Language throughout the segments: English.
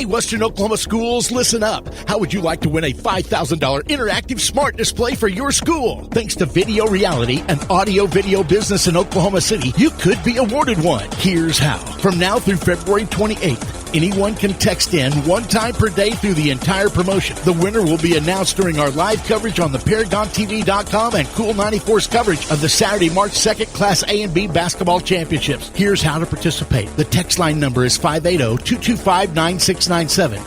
Hey, Western Oklahoma schools, listen up. How would you like to win a $5,000 interactive smart display for your school? Thanks to Video Reality, an audio-video business in Oklahoma City, you could be awarded one. Here's how. From now through February 28th, anyone can text in one time per day through the entire promotion. The winner will be announced during our live coverage on the ParagonTV.com and Cool 94's coverage of the Saturday, March 2nd Class A and B basketball championships. Here's how to participate. The text line number is 580-225-9697.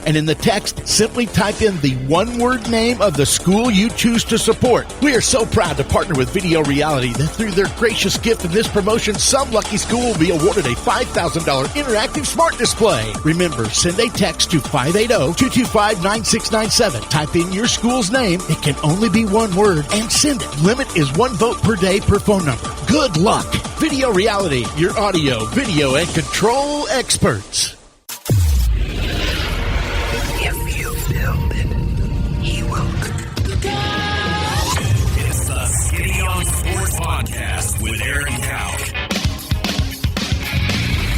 And in the text, simply type in the one-word name of the school you choose to support. We are so proud to partner with Video Reality that through their gracious gift in this promotion, some lucky school will be awarded a $5,000 interactive smart display. Remember, send a text to 580-225-9697. Type in your school's name. It can only be one word, and send it. Limit is one vote per day per phone number. Good luck. Video Reality, your audio, video, and control experts. If you build it, he will. It's the Skinny on Sports Podcast with Aaron Cowk.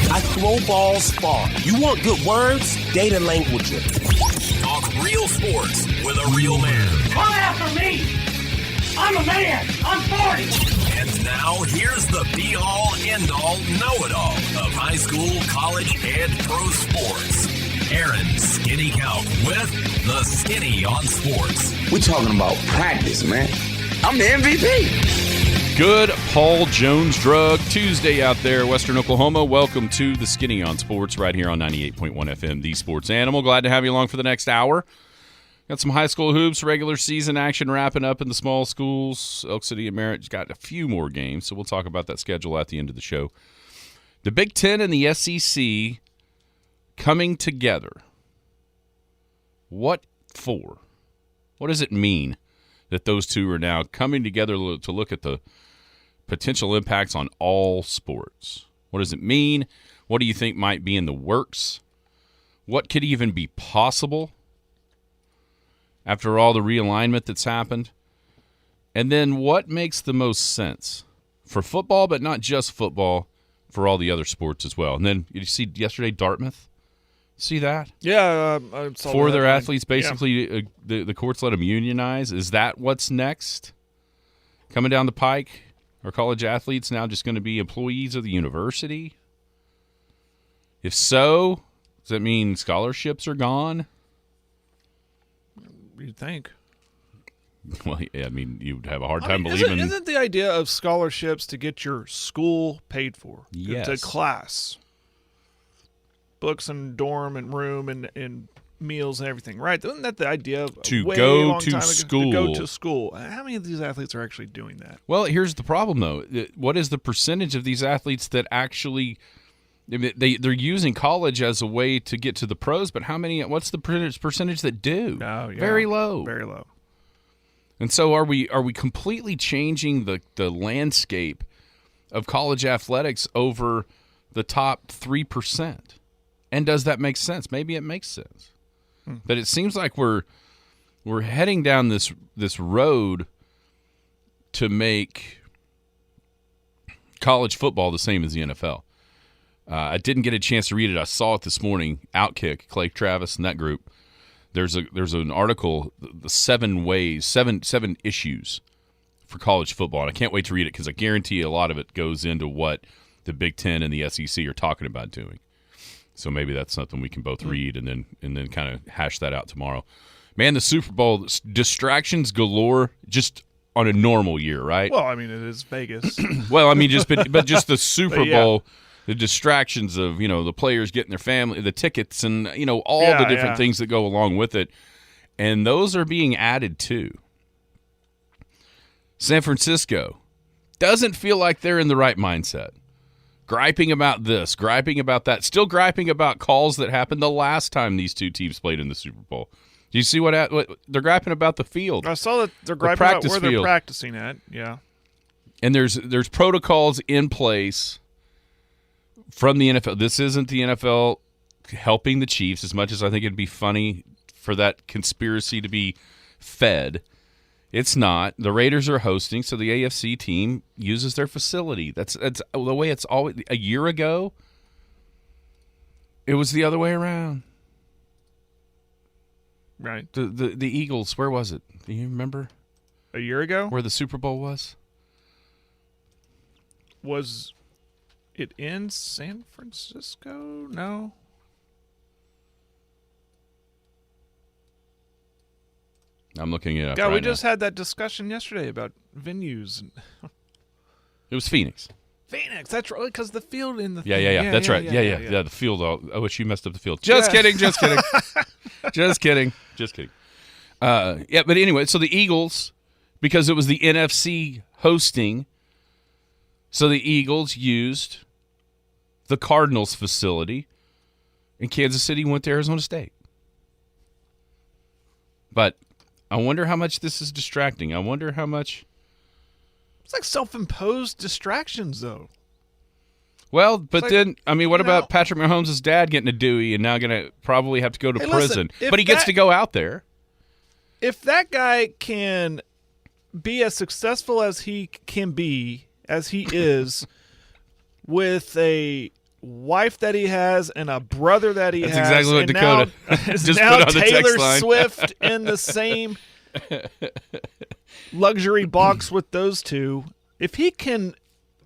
I throw balls far. You want good words? Data language. Talk real sports with a real man. Come after me! I'm a man! I'm 40! And now, here's the be-all, end-all, know-it-all of high school, college, and pro sports. Aaron Skinny Cowk with the Skinny on Sports. We're talking about practice, man. I'm the MVP. Good Paul Jones Drug Tuesday out there, Western Oklahoma. Welcome to the Skinny on Sports right here on 98.1 FM, The Sports Animal. Glad to have you along for the next hour. Got some high school hoops, regular season action wrapping up in the small schools. Elk City and Merritt's got a few more games, so we'll talk about that schedule at the end of the show. The Big Ten and the SEC coming together. What for? What does it mean that those two are now coming together to look at the potential impacts on all sports? What does it mean? What do you think might be in the works? What could even be possible after all the realignment that's happened? And then what makes the most sense for football, but not just football, for all the other sports as well? And then you see yesterday Dartmouth? See that? Yeah. I saw Four of that. their athletes basically, the courts let them unionize. Is that what's next? Coming down the pike? Are college athletes now just going to be employees of the university? If so, does that mean scholarships are gone? You'd think. Well, yeah, I mean, you'd have a hard time believing. Isn't the idea of scholarships to get your school paid for? Yes. To class. Books and dorm and room and meals and everything, right? Isn't that the idea of to way go long to time ago? school? To go to school. How many of these athletes are actually doing that? Well, here's the problem, though. What is the percentage of these athletes that actually they're using college as a way to get to the pros? But how many? What's the percentage that do? Oh, yeah. Very low. Very low. And so, are we completely changing the landscape of college athletics over the top 3%? And does that make sense? Maybe it makes sense. But it seems like we're heading down this road to make college football the same as the NFL. I didn't get a chance to read it. I saw it this morning. Outkick, Clay Travis and that group. There's an article, the 7 issues for college football. And I can't wait to read it because I guarantee a lot of it goes into what the Big Ten and the SEC are talking about doing. So maybe that's something we can both read and then kind of hash that out tomorrow. Man, the Super Bowl, distractions galore just on a normal year, right? Well, I mean, it is Vegas. Well, I mean, but just the Super Bowl, the distractions of, the players getting their family, the tickets and, all the different things that go along with it. And those are being added too. San Francisco doesn't feel like they're in the right mindset. Griping about this, griping about that, still griping about calls that happened the last time these two teams played in the Super Bowl. Do you see what they're griping about? The field. I saw that they're griping about where they're practicing at. Yeah. And there's protocols in place from the NFL. This isn't the NFL helping the Chiefs as much as I think it'd be funny for that conspiracy to be fed. It's not. The Raiders are hosting, so the AFC team uses their facility. That's the way it's always. A year ago, it was the other way around. Right. The Eagles, where was it? Do you remember? A year ago? Where the Super Bowl was? Was it in San Francisco? No. I'm looking it up. Yeah, right we just now. had that discussion yesterday about venues. It was Phoenix. Phoenix, that's right, because the field in the Yeah. That's right. Yeah. The field. I wish you messed up the field. Just kidding. Just kidding. Just kidding. Yeah, but anyway, so the Eagles, because it was the NFC hosting, so the Eagles used the Cardinals facility, and Kansas City went to Arizona State. But I wonder how much this is distracting. I wonder how much. It's like self-imposed distractions, though. Well, but like, then, I mean, what you know, about Patrick Mahomes' dad getting a Dewey and now going to probably have to go to Hey, prison? listen, But he gets to go out there. If that guy can be as successful as he can be, as he is, with a wife that he has and a brother that he That's has, exactly what and Dakota just now put on the text Taylor line. Swift in the same luxury box with those two, if he can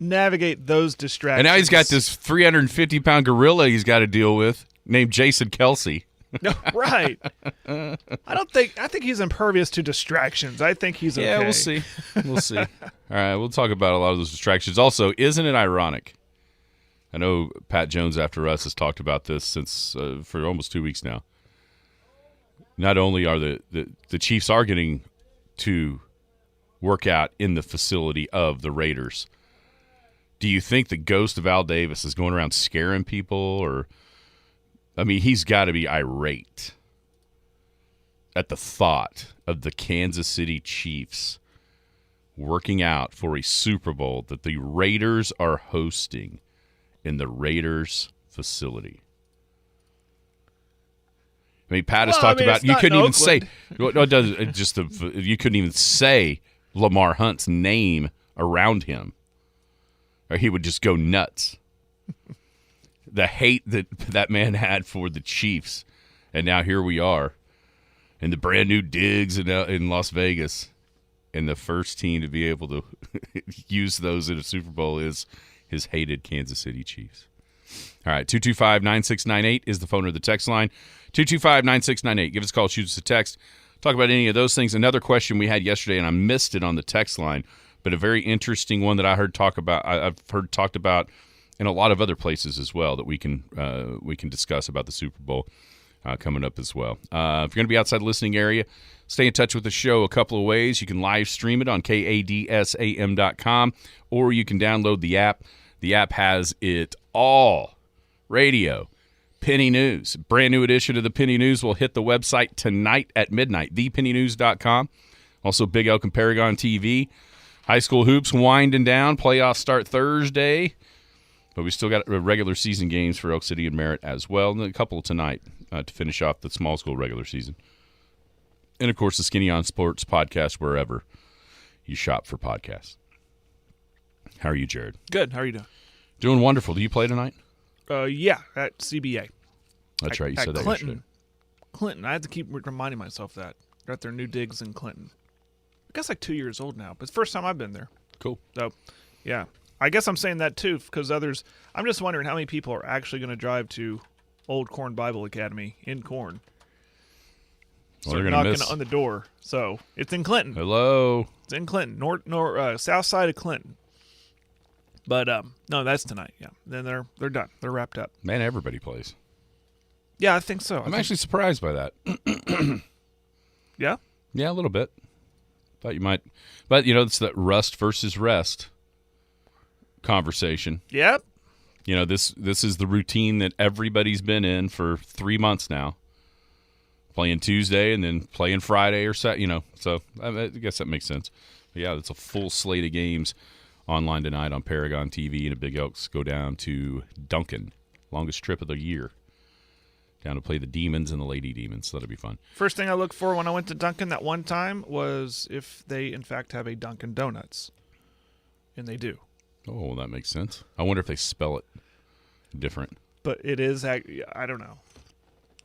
navigate those distractions. And now he's got this 350-pound gorilla he's got to deal with named Jason Kelsey. No, right. I think he's impervious to distractions. I think he's okay. Yeah, we'll see. We'll see. All right, we'll talk about a lot of those distractions. Also, isn't it ironic? I know Pat Jones After Us has talked about this since for almost 2 weeks now. Not only are the Chiefs are getting to work out in the facility of the Raiders, do you think the ghost of Al Davis is going around scaring people? Or, I mean, he's got to be irate at the thought of the Kansas City Chiefs working out for a Super Bowl that the Raiders are hosting in the Raiders facility. I mean, Pat has talked about you couldn't even say you couldn't even say Lamar Hunt's name around him, or he would just go nuts. The hate that man had for the Chiefs, and now here we are in the brand new digs in Las Vegas, and the first team to be able to use those in a Super Bowl is his hated Kansas City Chiefs. All right, 225-9698 is the phone or the text line. 225-9698. Give us a call, shoot us a text. Talk about any of those things. Another question we had yesterday, and I missed it on the text line, but a very interesting one that I heard talked about in a lot of other places as well that we can discuss about the Super Bowl coming up as well. If you're going to be outside the listening area, stay in touch with the show a couple of ways. You can live stream it on kadsam.com, or you can download the app. The app has it all. Radio, Penny News. Brand new edition of the Penny News will hit the website tonight at midnight, thepennynews.com. Also, Big Elk and Paragon TV. High school hoops winding down. Playoffs start Thursday. But we still got regular season games for Elk City and Merritt as well, and a couple tonight to finish off the small school regular season. And, of course, the Skinny on Sports podcast, wherever you shop for podcasts. How are you, Jared? Good. How are you doing? Doing wonderful. Do you play tonight? Yeah, at CBA. That's right. You said that Clinton. yesterday. Clinton. I have to keep reminding myself that. Got their new digs in Clinton. I guess like 2 years old now, but it's the first time I've been there. Cool. So, yeah. I guess I'm saying that, too, because others – I'm just wondering how many people are actually going to drive to Old Corn Bible Academy in Corn. Well, So they're knocking going to miss. on the door. So, it's in Clinton. Hello. It's in Clinton, south side of Clinton. But, no, that's tonight, yeah. Then they're done. They're wrapped up. Man, everybody plays. Yeah, I think so. I'm actually surprised by that. Yeah? Yeah, a little bit. Thought you might. But, it's that rust versus rest conversation. Yep. This is the routine that everybody's been in for 3 months now. Playing Tuesday and then playing Friday or Saturday, so I guess that makes sense. But yeah, it's a full slate of games online tonight on Paragon TV, and the Big Elks go down to Duncan, longest trip of the year, down to play the Demons and the Lady Demons, so that'll be fun. First thing I looked for when I went to Dunkin' that one time was if they, in fact, have a Dunkin' Donuts. And they do. Oh, that makes sense. I wonder if they spell it different. But it is, I don't know.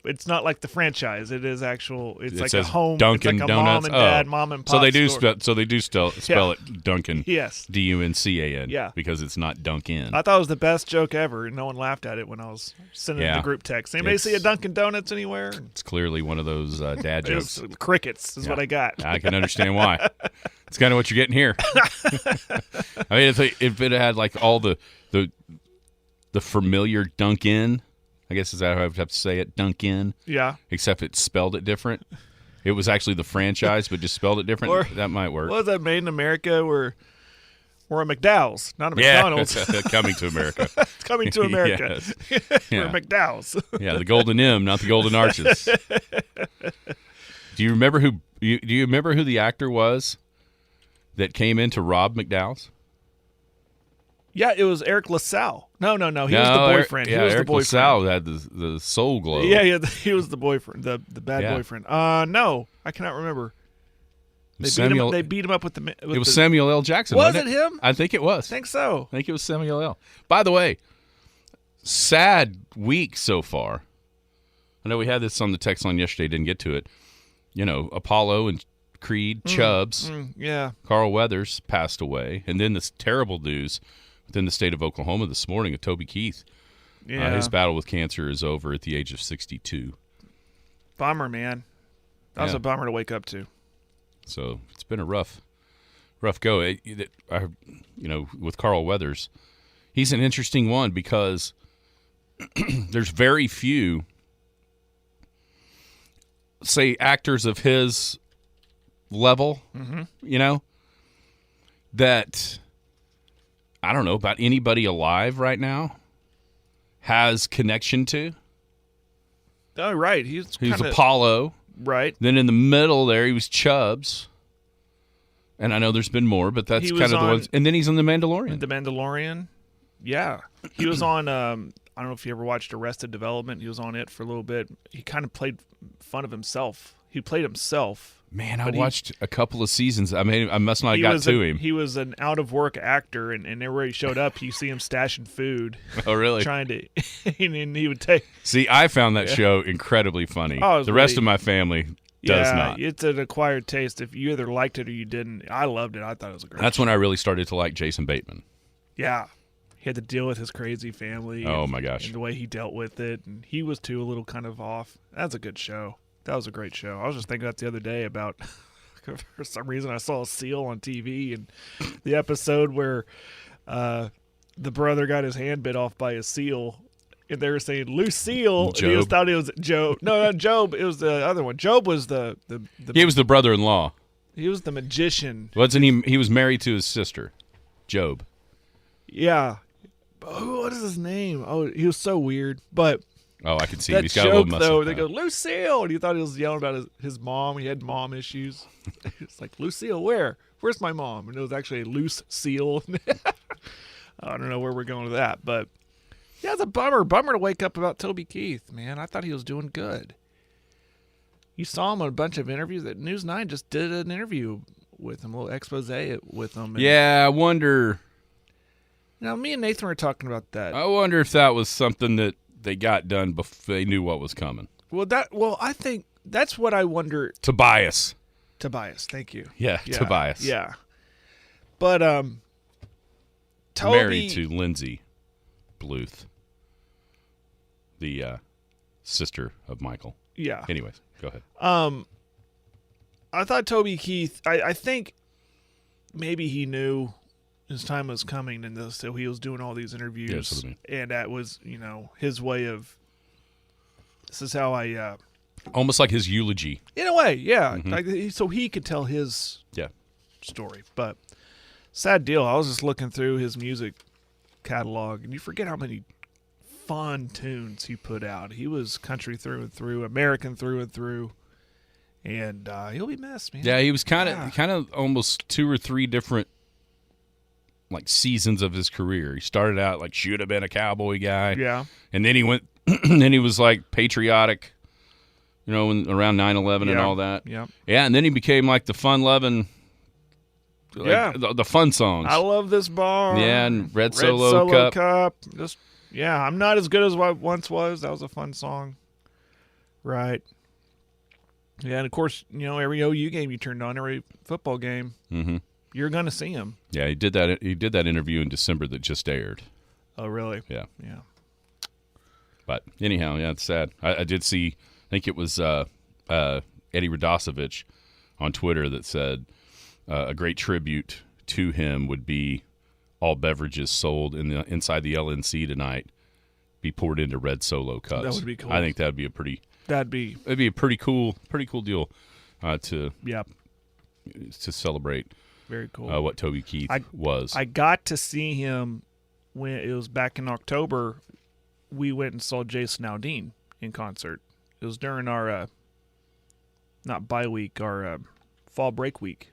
It's not like the franchise. It is actual. It's It like says a home. Dunkin' it's like a Donuts. mom and dad, mom and pop. So they do store. spell it Dunkin'. Yes. Duncan. Yeah. Because it's not Dunkin'. I thought it was the best joke ever, and no one laughed at it when I was sending the group text. Anybody see a Dunkin' Donuts anywhere? It's clearly one of those dad jokes. Crickets is what I got. I can understand why. It's kind of what you're getting here. I mean, if it had like all the familiar Dunkin', I guess is that how I would have to say it, Dunkin'? Yeah. Except it spelled it different. It was actually the franchise, but just spelled it different. Or, that might work. What was that Made in America? We're a McDowell's, not a McDonald's. Coming to America. It's coming to America. Yes. We're a McDowell's. Yeah, the Golden M, not the Golden Arches. Do you remember who the actor was that came in to rob McDowell's? Yeah, it was Eric LaSalle. No. He was the boyfriend. He was Eric the boyfriend. LaSalle had the soul glow. Yeah, he was the boyfriend, the bad boyfriend. No, I cannot remember. They beat him up with the. It was Samuel L. Jackson. Was wasn't it him? I think it was. I think so. I think it was Samuel L. By the way, sad week so far. I know we had this on the text line yesterday. Didn't get to it. Apollo and Creed, Chubbs, yeah. Carl Weathers passed away, and then this terrible news within the state of Oklahoma this morning of Toby Keith. Yeah. His battle with cancer is over at the age of 62. Bummer, man. That was a bummer to wake up to. So it's been a rough go. With Carl Weathers, he's an interesting one because there's very few, say, actors of his level, that I don't know about anybody alive right now has connection to. Oh, right. He was Apollo. Right. Then in the middle there, he was Chubbs. And I know there's been more, but that's kind of the ones. And then he's on The Mandalorian. The Mandalorian. Yeah. He was on, I don't know if you ever watched Arrested Development. He was on it for a little bit. He kind of played fun of himself. He played himself. Man, I watched a couple of seasons. I mean, I must not have got to him. He was an out-of-work actor, and everywhere he showed up, you see him stashing food. Oh, really? Trying to, and he would take. See, I found that show incredibly funny. Oh, the rest of my family does not. It's an acquired taste. If you either liked it or you didn't, I loved it. I thought it was a great That's show. when I really started to like Jason Bateman. Yeah. He had to deal with his crazy family. Oh, my gosh. And the way he dealt with it, and he was, too, a little kind of off. That's a good show. That was a great show. I was just thinking that the other day about, for some reason, I saw a seal on TV, and the episode where the brother got his hand bit off by a seal, and they were saying Lucille. Job. And he thought it was Job. No, not Job. It was the other one. Job was the He was the brother-in-law. He was the magician. Wasn't he? He was married to his sister, Job. Yeah. Oh, what is his name? Oh, he was so weird, but. Oh, I can see that him. He's got joke, a little muscle. though, they go, Lucille, and you thought he was yelling about his mom. He had mom issues. It's like, Lucille, where? Where's my mom? And it was actually a loose seal. I don't know where we're going with that, but yeah, it's a bummer to wake up about Toby Keith, man. I thought he was doing good. You saw him on a bunch of interviews. That News 9 just did an interview with him, a little expose with him. And, yeah, I wonder. Now, me and Nathan were talking about that. I wonder if that was something that they got done before they knew what was coming. Well, I think that's what I wonder. Tobias, thank you. Yeah, Tobias. Yeah. But Toby, married to Lindsay Bluth, the sister of Michael. Yeah. Anyways, go ahead. I thought Toby Keith, I think maybe he knew his time was coming, and so he was doing all these interviews, yeah, that's what I mean. and that was, his way of, this is how I... almost like his eulogy. In a way, yeah. Mm-hmm. So he could tell his story. But sad deal. I was just looking through his music catalog, and you forget how many fun tunes he put out. He was country through and through, American through and through, and he'll be missed, man. Yeah, he was kind of almost 2 or 3 different like seasons of his career. He started out like should have been a cowboy guy. Yeah. And then he went and then he was like patriotic, around 9/11 and all that. Yeah. Yeah, and then he became like the fun-loving the fun songs. I love this bar. Yeah, and Red Solo Cup. Just I'm not as good as I once was. That was a fun song. Right. Yeah, and of course, every OU game you turned on, every football game, you're going to see him. Yeah, he did that. He did that interview in December that just aired. Oh, really? Yeah. Yeah. But anyhow, yeah, it's sad. I did see. I think it was Eddie Radosevich on Twitter that said a great tribute to him would be all beverages sold inside the LNC tonight be poured into red Solo cups. That would be cool. I think that'd be a pretty cool deal to celebrate. Very cool. What Toby Keith was. I got to see him when it was back in October. We went and saw Jason Aldean in concert. It was during our not bye week, our fall break week.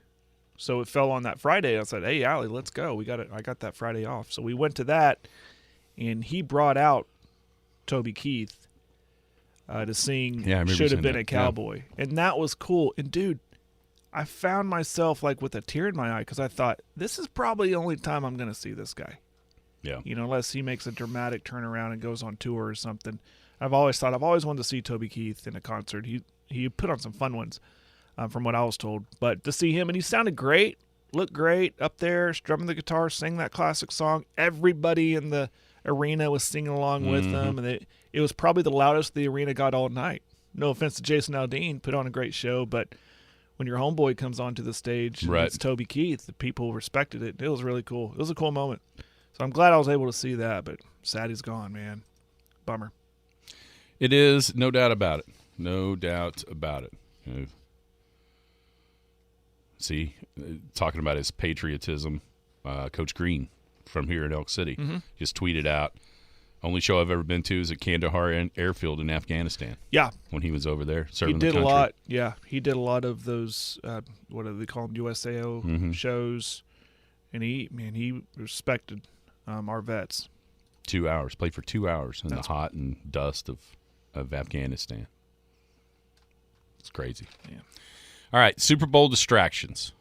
So it fell on that Friday. I said, "Hey, Allie, let's go. I got that Friday off." So we went to that, and he brought out Toby Keith to sing "Should Have Been a Cowboy," and that was cool. And dude, I found myself like with a tear in my eye because I thought this is probably the only time I'm going to see this guy. Yeah, unless he makes a dramatic turnaround and goes on tour or something. I've always wanted to see Toby Keith in a concert. He put on some fun ones, from what I was told. But to see him, and he sounded great, looked great up there, strumming the guitar, sang that classic song. Everybody in the arena was singing along with them, and it was probably the loudest the arena got all night. No offense to Jason Aldean, put on a great show, but when your homeboy comes onto the stage, and it's Toby Keith, the people respected it. It was really cool. It was a cool moment. So I'm glad I was able to see that, but sad he's gone, man. Bummer. It is, no doubt about it. No doubt about it. See, talking about his patriotism, Coach Green from here in Elk City just tweeted out, only show I've ever been to is at Kandahar Airfield in Afghanistan. Yeah. When he was over there serving the country. He did a lot. Yeah, he did a lot of those, what do they call them, USAO shows. And he respected our vets. 2 hours. Played for 2 hours in the hot and dust of Afghanistan. It's crazy. Yeah. All right, Super Bowl distractions.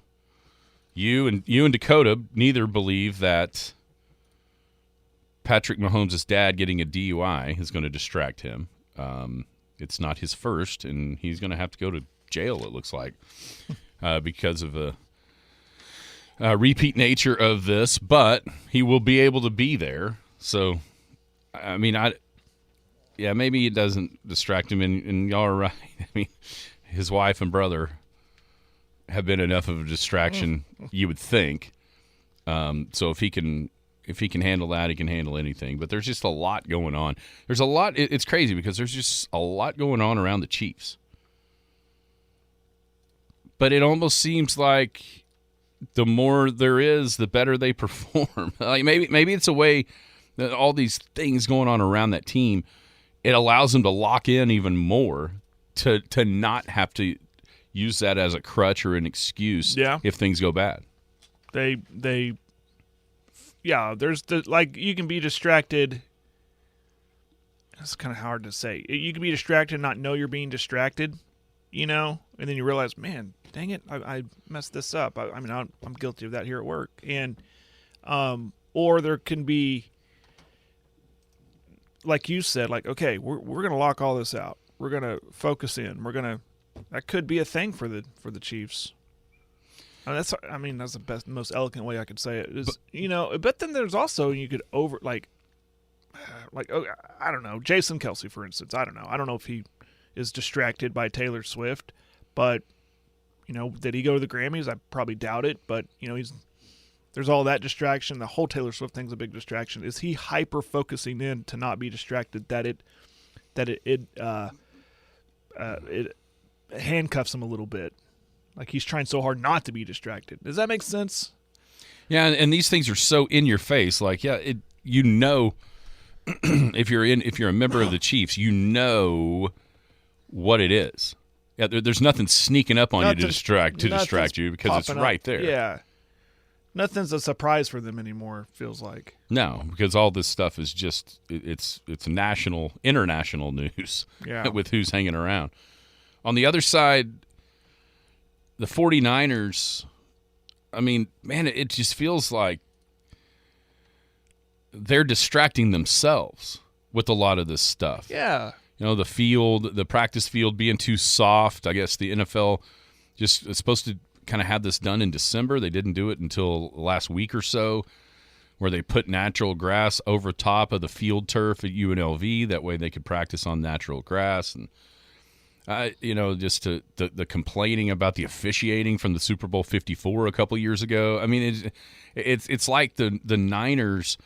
You and Dakota neither believe that Patrick Mahomes' dad getting a DUI is going to distract him. It's not his first, and he's going to have to go to jail, it looks like, because of the repeat nature of this, but he will be able to be there. So, I mean, maybe it doesn't distract him, and y'all are right. I mean, his wife and brother have been enough of a distraction, you would think. So if he can handle that, he can handle anything. But there's just a lot going on. There's a lot. It's crazy because there's just a lot going on around the Chiefs. But it almost seems like the more there is, the better they perform. Like maybe it's a way that all these things going on around that team, it allows them to lock in even more to not have to use that as a crutch or an excuse if things go bad. There's you can be distracted. It's kind of hard to say. You can be distracted and not know you're being distracted, and then you realize, man, dang it, I messed this up. I mean, I'm guilty of that here at work. And or there can be, like you said, like, okay, we're going to lock all this out. We're going to focus in. That could be a thing for the Chiefs. That's the best, most eloquent way I could say it. But then there's also, you could I don't know, Jason Kelsey, for instance. I don't know if he is distracted by Taylor Swift, but did he go to the Grammys? I probably doubt it, but there's all that distraction. The whole Taylor Swift thing's a big distraction. Is he hyper focusing in to not be distracted that it handcuffs him a little bit? Like he's trying so hard not to be distracted. Does that make sense? Yeah, and these things are so in your face. Like, if you're a member of the Chiefs, you know what it is. Yeah, there's nothing sneaking up on you to distract you because it's right there. Yeah, nothing's a surprise for them anymore. Feels like no, because all this stuff is just it's international news. Yeah. With who's hanging around. On the other side, the 49ers, I mean, man, it just feels like they're distracting themselves with a lot of this stuff. Yeah. the practice field being too soft. I guess the NFL just is supposed to kind of have this done in December. They didn't do it until last week or so, where they put natural grass over top of the field turf at UNLV. That way they could practice on natural grass. And, just the complaining about the officiating from the Super Bowl 54 a couple years ago. I mean, it's like the Niners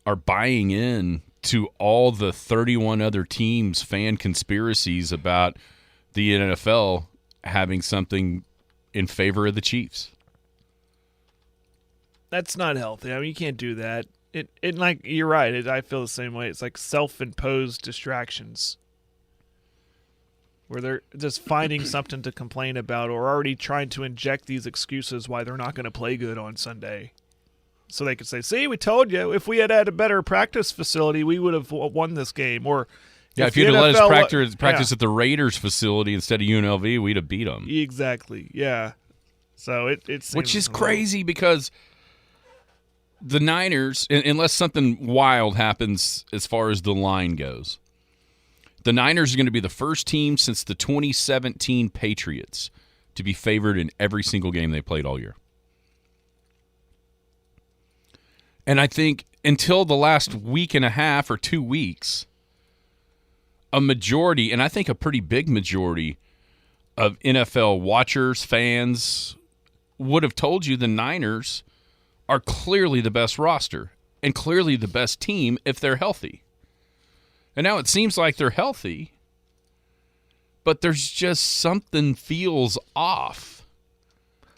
are buying in to all the 31 other teams' fan conspiracies about the NFL having something in favor of the Chiefs. That's not healthy. I mean, you can't do that. It like you're right. I feel the same way. It's like self-imposed distractions where they're just finding something to complain about or already trying to inject these excuses why they're not going to play good on Sunday. So they could say, "See, we told you. If we had a better practice facility, we would have won this game." Or if you'd have let us practice at the Raiders facility instead of UNLV, we'd have beat them. Exactly. Yeah. So it seems which is crazy because the Niners, unless something wild happens as far as the line goes, the Niners are going to be the first team since the 2017 Patriots to be favored in every single game they played all year. And I think until the last week and a half or 2 weeks, a majority, and I think a pretty big majority of NFL watchers, fans, would have told you the Niners are clearly the best roster and clearly the best team if they're healthy. And now it seems like they're healthy, but there's just something feels off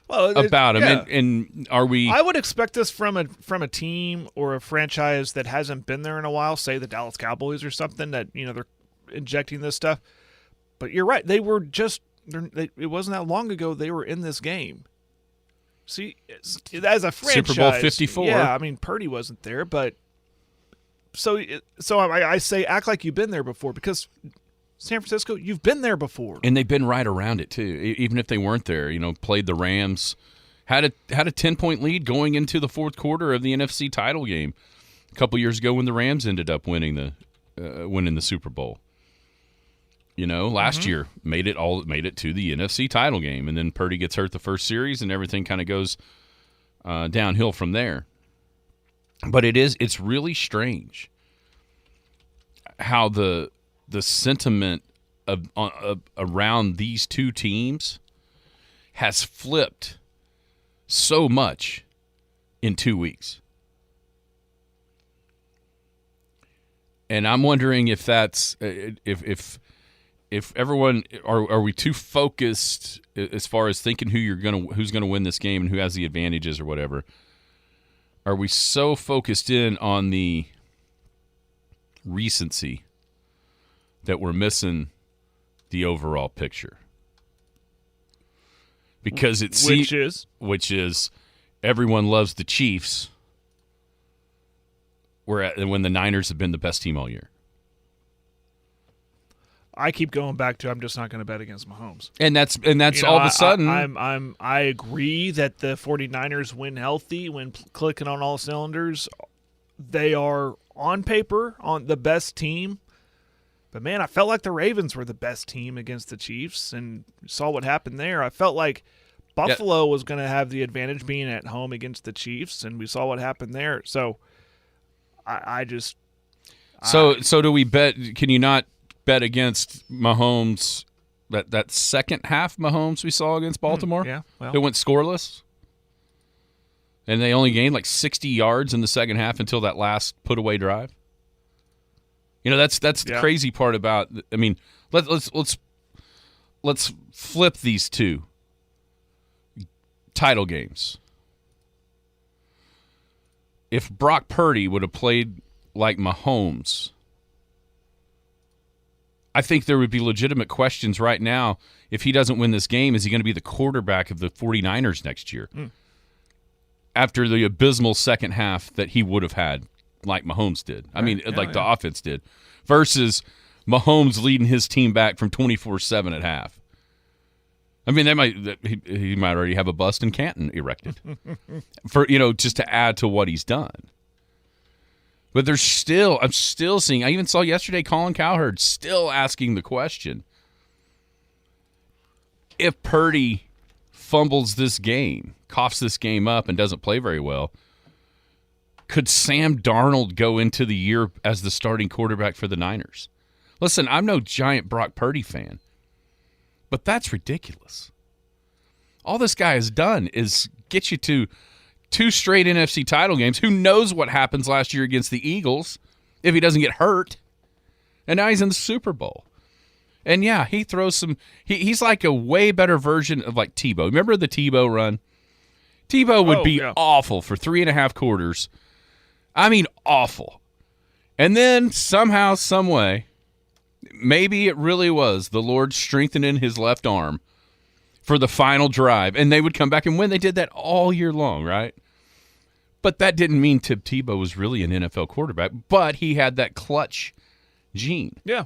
about them. Yeah. And are we? I would expect this from a team or a franchise that hasn't been there in a while, say the Dallas Cowboys or something, that they're injecting this stuff. But you're right; they were just. It wasn't that long ago they were in this game. See, as a franchise, Super Bowl 54. Yeah, I mean Purdy wasn't there, but so I say act like you've been there before, because San Francisco, you've been there before, and they've been right around it too. Even if they weren't there, played the Rams, had a 10-point lead going into the fourth quarter of the NFC title game a couple years ago when the Rams ended up winning the Super Bowl. Last year made it to the NFC title game, and then Purdy gets hurt the first series, and everything kind of goes downhill from there. But it's really strange how the sentiment around these two teams has flipped so much in 2 weeks. And I'm wondering if that's if everyone are we too focused as far as thinking who's gonna win this game and who has the advantages or whatever? Are we so focused in on the recency that we're missing the overall picture? Because which is everyone loves the Chiefs, when the Niners have been the best team all year. I keep going back to I'm just not going to bet against Mahomes. And that's all of a sudden. I agree that the 49ers win healthy when clicking on all cylinders. They are on paper on the best team. But man, I felt like the Ravens were the best team against the Chiefs, and saw what happened there. I felt like Buffalo was going to have the advantage being at home against the Chiefs, and we saw what happened there. So So do we bet? Can you not bet against Mahomes? That second half Mahomes we saw against Baltimore? Yeah, well, it went scoreless, and they only gained like 60 yards in the second half until that last put-away drive. That's the crazy part about. I mean, let's flip these two title games. If Brock Purdy would have played like Mahomes, I think there would be legitimate questions right now. If he doesn't win this game, is he going to be the quarterback of the 49ers next year? After the abysmal second half that he would have had, like Mahomes did. I mean, the offense did. Versus Mahomes leading his team back from 24-7 at half. I mean, he might already have a bust in Canton erected for just to add to what he's done. But I'm still seeing, I even saw yesterday Colin Cowherd still asking the question, if Purdy fumbles this game, coughs this game up, and doesn't play very well, could Sam Darnold go into the year as the starting quarterback for the Niners? Listen, I'm no giant Brock Purdy fan, but that's ridiculous. All this guy has done is get you to 2 straight NFC title games. Who knows what happens last year against the Eagles if he doesn't get hurt? And now he's in the Super Bowl. And yeah, he throws some he's like a way better version of like Tebow. Remember the Tebow run? Tebow would be awful for 3.5 quarters. I mean, awful. And then somehow, some way, maybe it really was the Lord strengthening his left arm for the final drive, and they would come back and win. They did that all year long, right? But that didn't mean Tim Tebow was really an NFL quarterback, but he had that clutch gene. Yeah.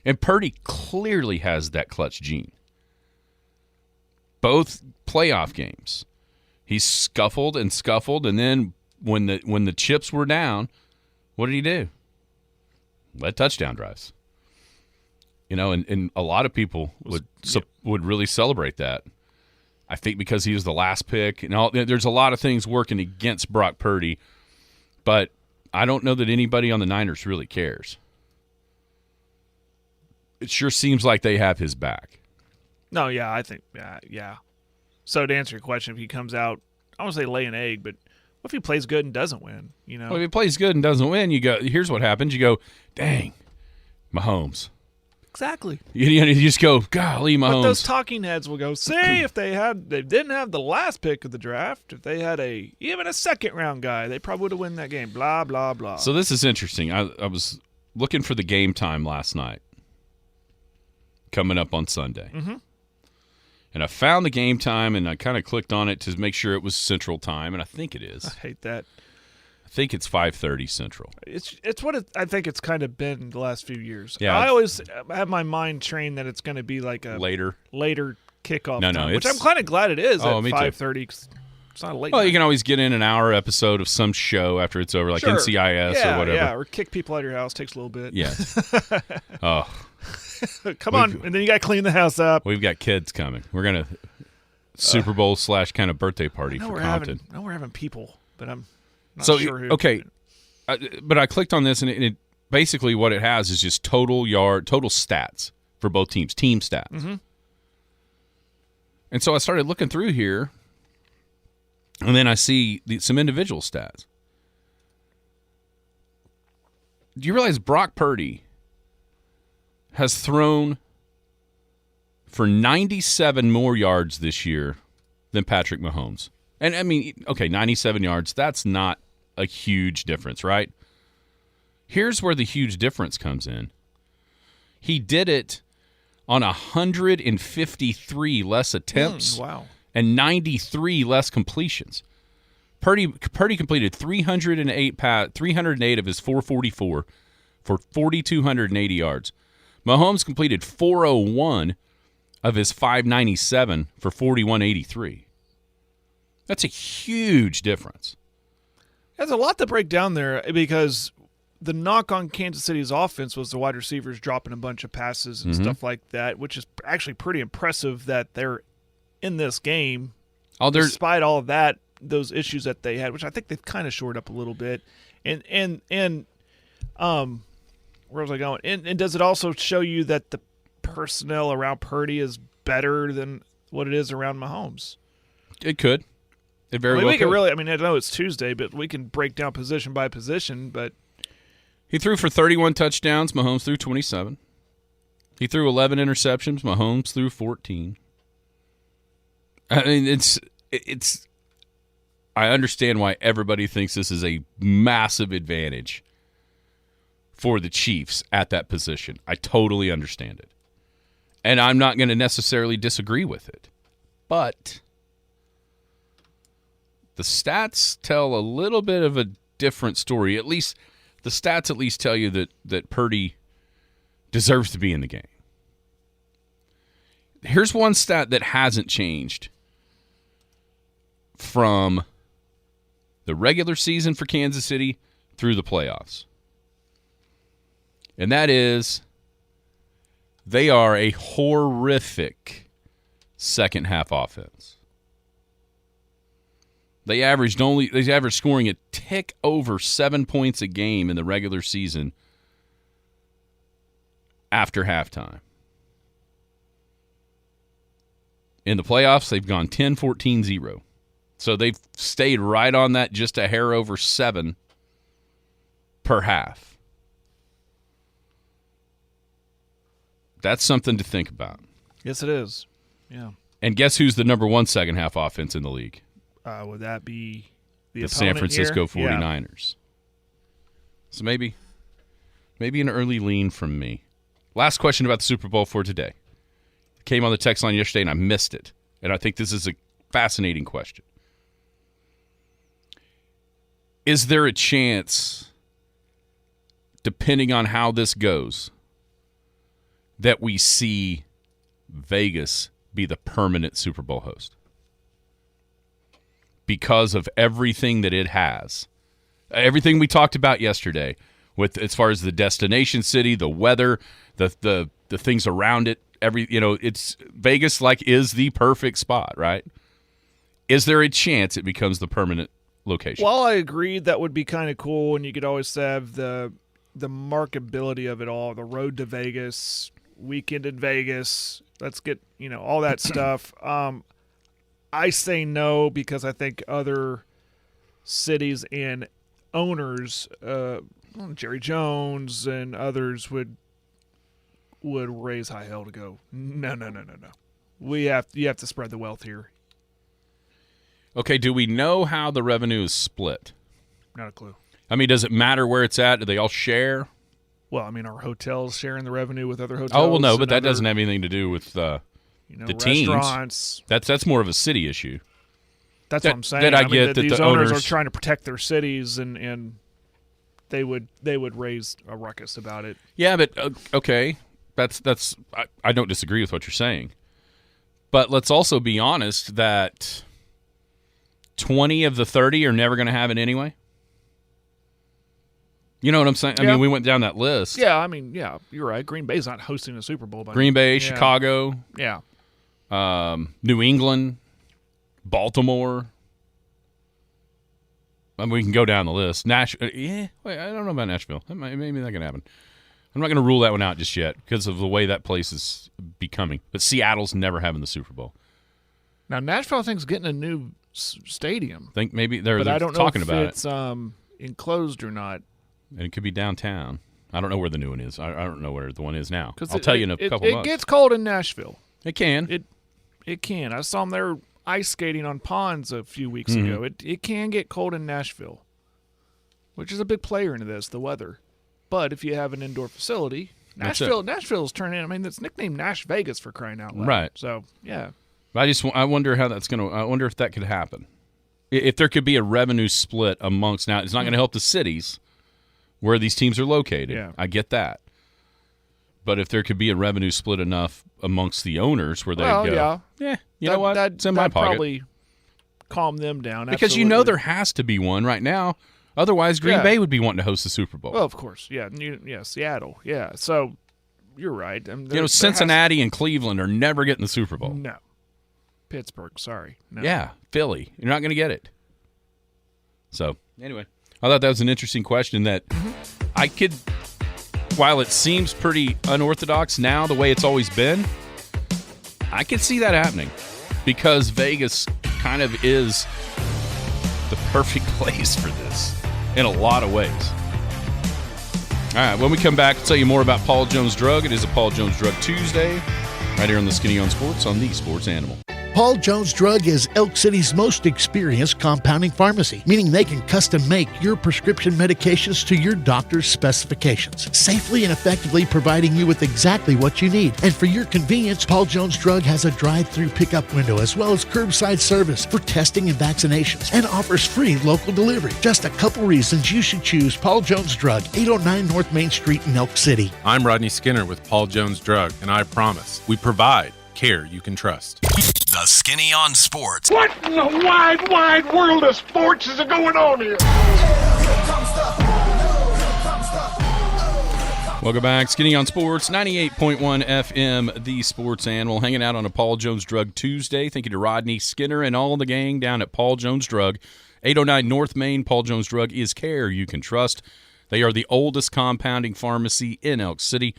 And Purdy clearly has that clutch gene. Both playoff games, he scuffled, and then when the chips were down, what did he do? Led touchdown drives. And a lot of people would really celebrate that. I think because he was the last pick. There's a lot of things working against Brock Purdy, but I don't know that anybody on the Niners really cares. It sure seems like they have his back. No, yeah, I think, yeah. So to answer your question, if he comes out, I don't want to say lay an egg, but what if he plays good and doesn't win? Well, if he plays good and doesn't win, here's what happens. You go, dang, Mahomes. Exactly. You just go, golly, Mahomes. But those talking heads will go, see, if they didn't have the last pick of the draft, if they had even a second-round guy, they probably would have won that game, blah, blah, blah. So this is interesting. I was looking for the game time last night, coming up on Sunday. Mm-hmm. And I found the game time, and I kind of clicked on it to make sure it was Central Time, and I think it is. I hate that. I think it's 5:30 Central. It's what I think it's kind of been the last few years. Yeah, I always have my mind trained that it's going to be like a later kickoff time, which I'm kind of glad it is at 5:30. It's not a late. Well, night. You can always get in an hour episode of some show after it's over, like NCIS or whatever. Yeah, or kick people out of your house. Takes a little bit. Yes. Oh. Come on, and then you got to clean the house up. We've got kids coming. We're going to Super Bowl / kind of birthday party for Compton. We're having people, but I'm not so, sure who. Okay, but I clicked on this, and it basically what it has is just total stats for both teams, team stats. Mm-hmm. And so I started looking through here, and then I see some individual stats. Do you realize Brock Purdy has thrown for 97 more yards this year than Patrick Mahomes? And, I mean, okay, 97 yards, that's not a huge difference, right? Here's where the huge difference comes in. He did it on 153 less attempts and 93 less completions. Purdy completed 308 of his 444 for 4,280 yards. Mahomes completed 401 of his 597 for 4,183. That's a huge difference. There's a lot to break down there because the knock on Kansas City's offense was the wide receivers dropping a bunch of passes and stuff like that, which is actually pretty impressive that they're in this game despite all of that, those issues that they had, which I think they've kind of shored up a little bit. And where was I going? And does it also show you that the personnel around Purdy is better than what it is around Mahomes? It could. It very well we could. can really. I mean, I know it's Tuesday, but we can break down position by position. But he threw for 31 touchdowns. Mahomes threw 27. He threw 11 interceptions. Mahomes threw 14. I mean, it's. I understand why everybody thinks this is a massive advantage for the Chiefs at that position. I totally understand it. And I'm not going to necessarily disagree with it. But the stats tell a little bit of a different story. At least the stats tell you that Purdy deserves to be in the game. Here's one stat that hasn't changed from the regular season for Kansas City through the playoffs. And that is they are a horrific second half offense. They averaged scoring a tick over 7 points a game in the regular season after halftime. In the playoffs, they've gone 10-14-0. So they've stayed right on that, just a hair over 7 per half. That's something to think about. Yes, it is. Yeah. And guess who's the number 1 second half offense in the league? Would that be the San Francisco here? 49ers. Yeah. So maybe an early lean from me. Last question about the Super Bowl for today. Came on the text line yesterday and I missed it. And I think this is a fascinating question. Is there a chance, depending on how this goes, that we see Vegas be the permanent Super Bowl host? Because of everything that it has. Everything we talked about yesterday, with as far as the destination city, the weather, the things around it, it's Vegas is the perfect spot, right? Is there a chance it becomes the permanent location? Well, I agree that would be kind of cool, and you could always have the marketability of it all, the road to Vegas, weekend in Vegas. Let's get, all that stuff. I say no because I think other cities and owners, Jerry Jones and others would raise high hell to go. No. You have to spread the wealth here. Okay, do we know how the revenue is split? Not a clue. I mean, does it matter where it's at? Do they all share? Well, I mean, are hotels sharing the revenue with other hotels? Oh, well, no, but that doesn't have anything to do with the restaurants. Teams. That's more of a city issue. That's what I'm saying. That I get that these the owners are trying to protect their cities, and they would raise a ruckus about it. Yeah, but okay, that's I don't disagree with what you're saying, but let's also be honest that 20 of the 30 are never going to have it anyway. You know what I'm saying? Yeah. I mean, we went down that list. Yeah, I mean, yeah, you're right. Green Bay's not hosting a Super Bowl. Green Bay, Chicago, New England, Baltimore. I mean, we can go down the list. Wait, I don't know about Nashville. Maybe that can happen. I'm not going to rule that one out just yet because of the way that place is becoming. But Seattle's never having the Super Bowl. Now, Nashville, I think, is getting a new stadium. I think maybe they're I don't talking know if about it's enclosed or not. And it could be downtown. I don't know where the new one is. I don't know where the one is now. I'll tell you in a couple months. It gets cold in Nashville. It can. It can. I saw them there ice skating on ponds a few weeks ago. It can get cold in Nashville, which is a big player into this, the weather. But if you have an indoor facility, Nashville's turning. I mean, it's nicknamed Nash Vegas for crying out loud. Right. So yeah. I wonder how that's going to. I wonder if that could happen. If there could be a revenue split amongst now, it's not going to help the cities where these teams are located. Yeah. I get that. But if there could be a revenue split enough amongst the owners where they go, you know what? It's in my pocket. Probably calm them down. Because absolutely. there has to be one right now. Otherwise, Green Bay would be wanting to host the Super Bowl. Well, of course. Yeah, Seattle. Yeah. So you're right. Cincinnati and Cleveland are never getting the Super Bowl. No. Pittsburgh, sorry. No. Yeah, Philly. You're not going to get it. So, anyway, I thought that was an interesting question that I could, while it seems pretty unorthodox now the way it's always been, I could see that happening because Vegas kind of is the perfect place for this in a lot of ways. All right, when we come back, I'll tell you more about Paul Jones Drug. It is a Paul Jones Drug Tuesday right here on the Skinny on Sports on the Sports Animal. Paul Jones Drug is Elk City's most experienced compounding pharmacy, meaning they can custom make your prescription medications to your doctor's specifications, safely and effectively providing you with exactly what you need. And for your convenience, Paul Jones Drug has a drive-through pickup window as well as curbside service for testing and vaccinations and offers free local delivery. Just a couple reasons you should choose Paul Jones Drug, 809 North Main Street in Elk City. I'm Rodney Skinner with Paul Jones Drug, and I promise we provide care you can trust. The Skinny on Sports. What in the wide, wide world of sports is going on here? Welcome back. Skinny on Sports, 98.1 FM, the sports animal. Hanging out on a Paul Jones Drug Tuesday. Thank you to Rodney Skinner and all the gang down at Paul Jones Drug. 809 North Main. Paul Jones Drug is care you can trust. They are the oldest compounding pharmacy in Elk City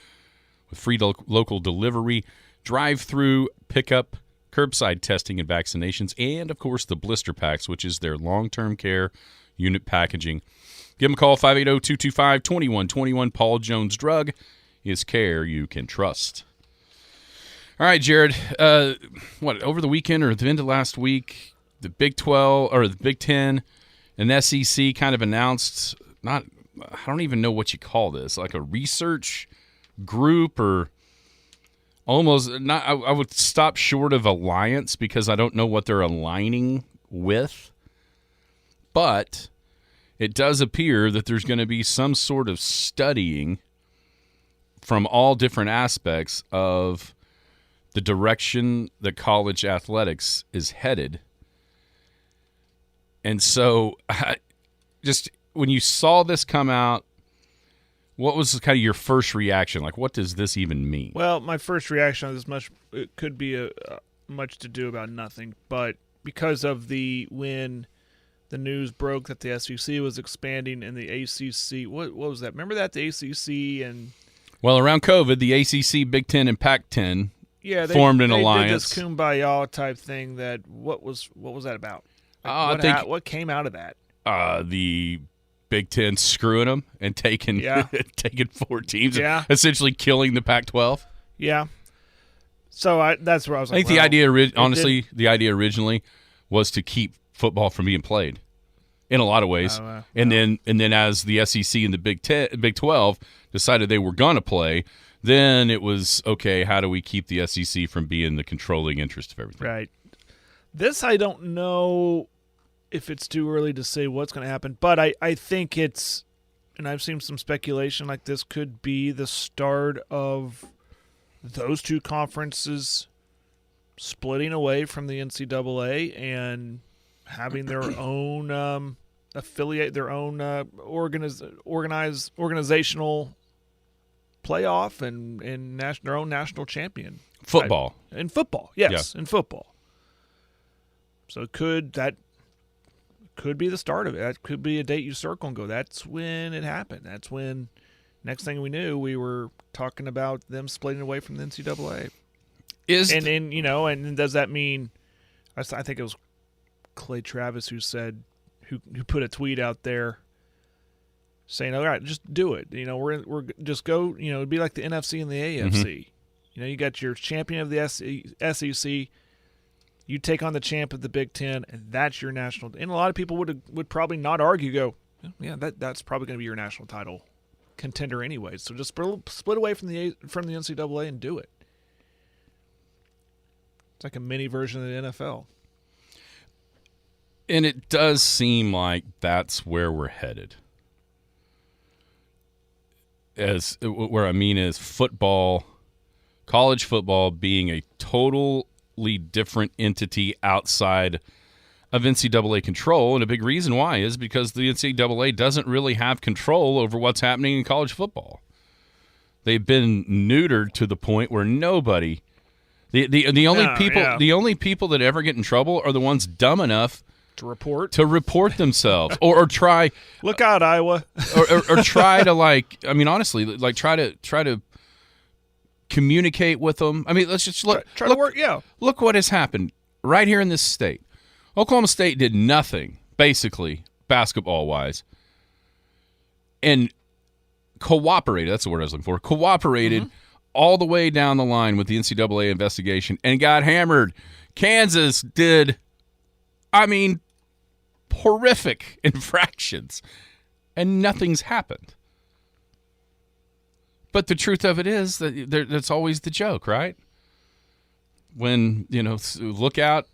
with free local delivery, drive-through, pickup, curbside testing and vaccinations, and, of course, the blister packs, which is their long-term care unit packaging. Give them a call, 580-225-2121. Paul Jones Drug is care you can trust. All right, Jared, over the weekend or at the end of last week, the Big 12 or the Big 10 and SEC kind of announced, I don't even know what you call this, like a research group or almost not. I would stop short of alliance because I don't know what they're aligning with, but it does appear that there's going to be some sort of studying from all different aspects of the direction that college athletics is headed. And so just when you saw this come out, what was kind of your first reaction? Like, what does this even mean? Well, my first reaction on this it could be much to do about nothing, but because of when the news broke that the SEC was expanding and the ACC, what was that? Remember that, the ACC and... Well, around COVID, the ACC, Big Ten, and Pac-10 formed an alliance. They did this kumbaya type thing that, what was that about? What came out of that? The Big Ten screwing them and taking 4 teams, essentially killing the Pac-12. Yeah. So that's where I was like, I think the idea originally was to keep football from being played in a lot of ways. And then as the SEC and the Big 12 decided they were going to play, then it was, okay, how do we keep the SEC from being the controlling interest of everything? Right. This, I don't know if it's too early to say what's going to happen, but I think it's, and I've seen some speculation like this could be the start of those two conferences splitting away from the NCAA and having their own affiliate, their own organizational playoff and their own national champion. Football. In football, yes, in football. So that could be the start of it. That could be a date you circle and go, that's when it happened. That's when, next thing we knew, we were talking about them splitting away from the NCAA. And does that mean, I think it was Clay Travis who put a tweet out there saying, all right, just do it. We're just go, it'd be like the NFC and the AFC. Mm-hmm. You got your champion of the SEC, you take on the champ of the Big Ten, and that's your national. And a lot of people would probably not argue, go, yeah, that's probably going to be your national title contender anyway. So just split away from the NCAA and do it. It's like a mini version of the NFL. And it does seem like that's where we're headed. Where I mean is football, college football being a totally different entity outside of NCAA control. And a big reason why is because the NCAA doesn't really have control over what's happening in college football. They've been neutered to the point where nobody, the only people that ever get in trouble are the ones dumb enough to report themselves or try. Look out, Iowa. or try to honestly, try to communicate with them. I mean, let's just look. Try to work. Yeah. Look what has happened right here in this state. Oklahoma State did nothing, basically, basketball-wise, and cooperated. That's the word I was looking for. Cooperated all the way down the line with the NCAA investigation and got hammered. Kansas did, horrific infractions, and nothing's happened. But the truth of it is that that's always the joke, right? When, look out,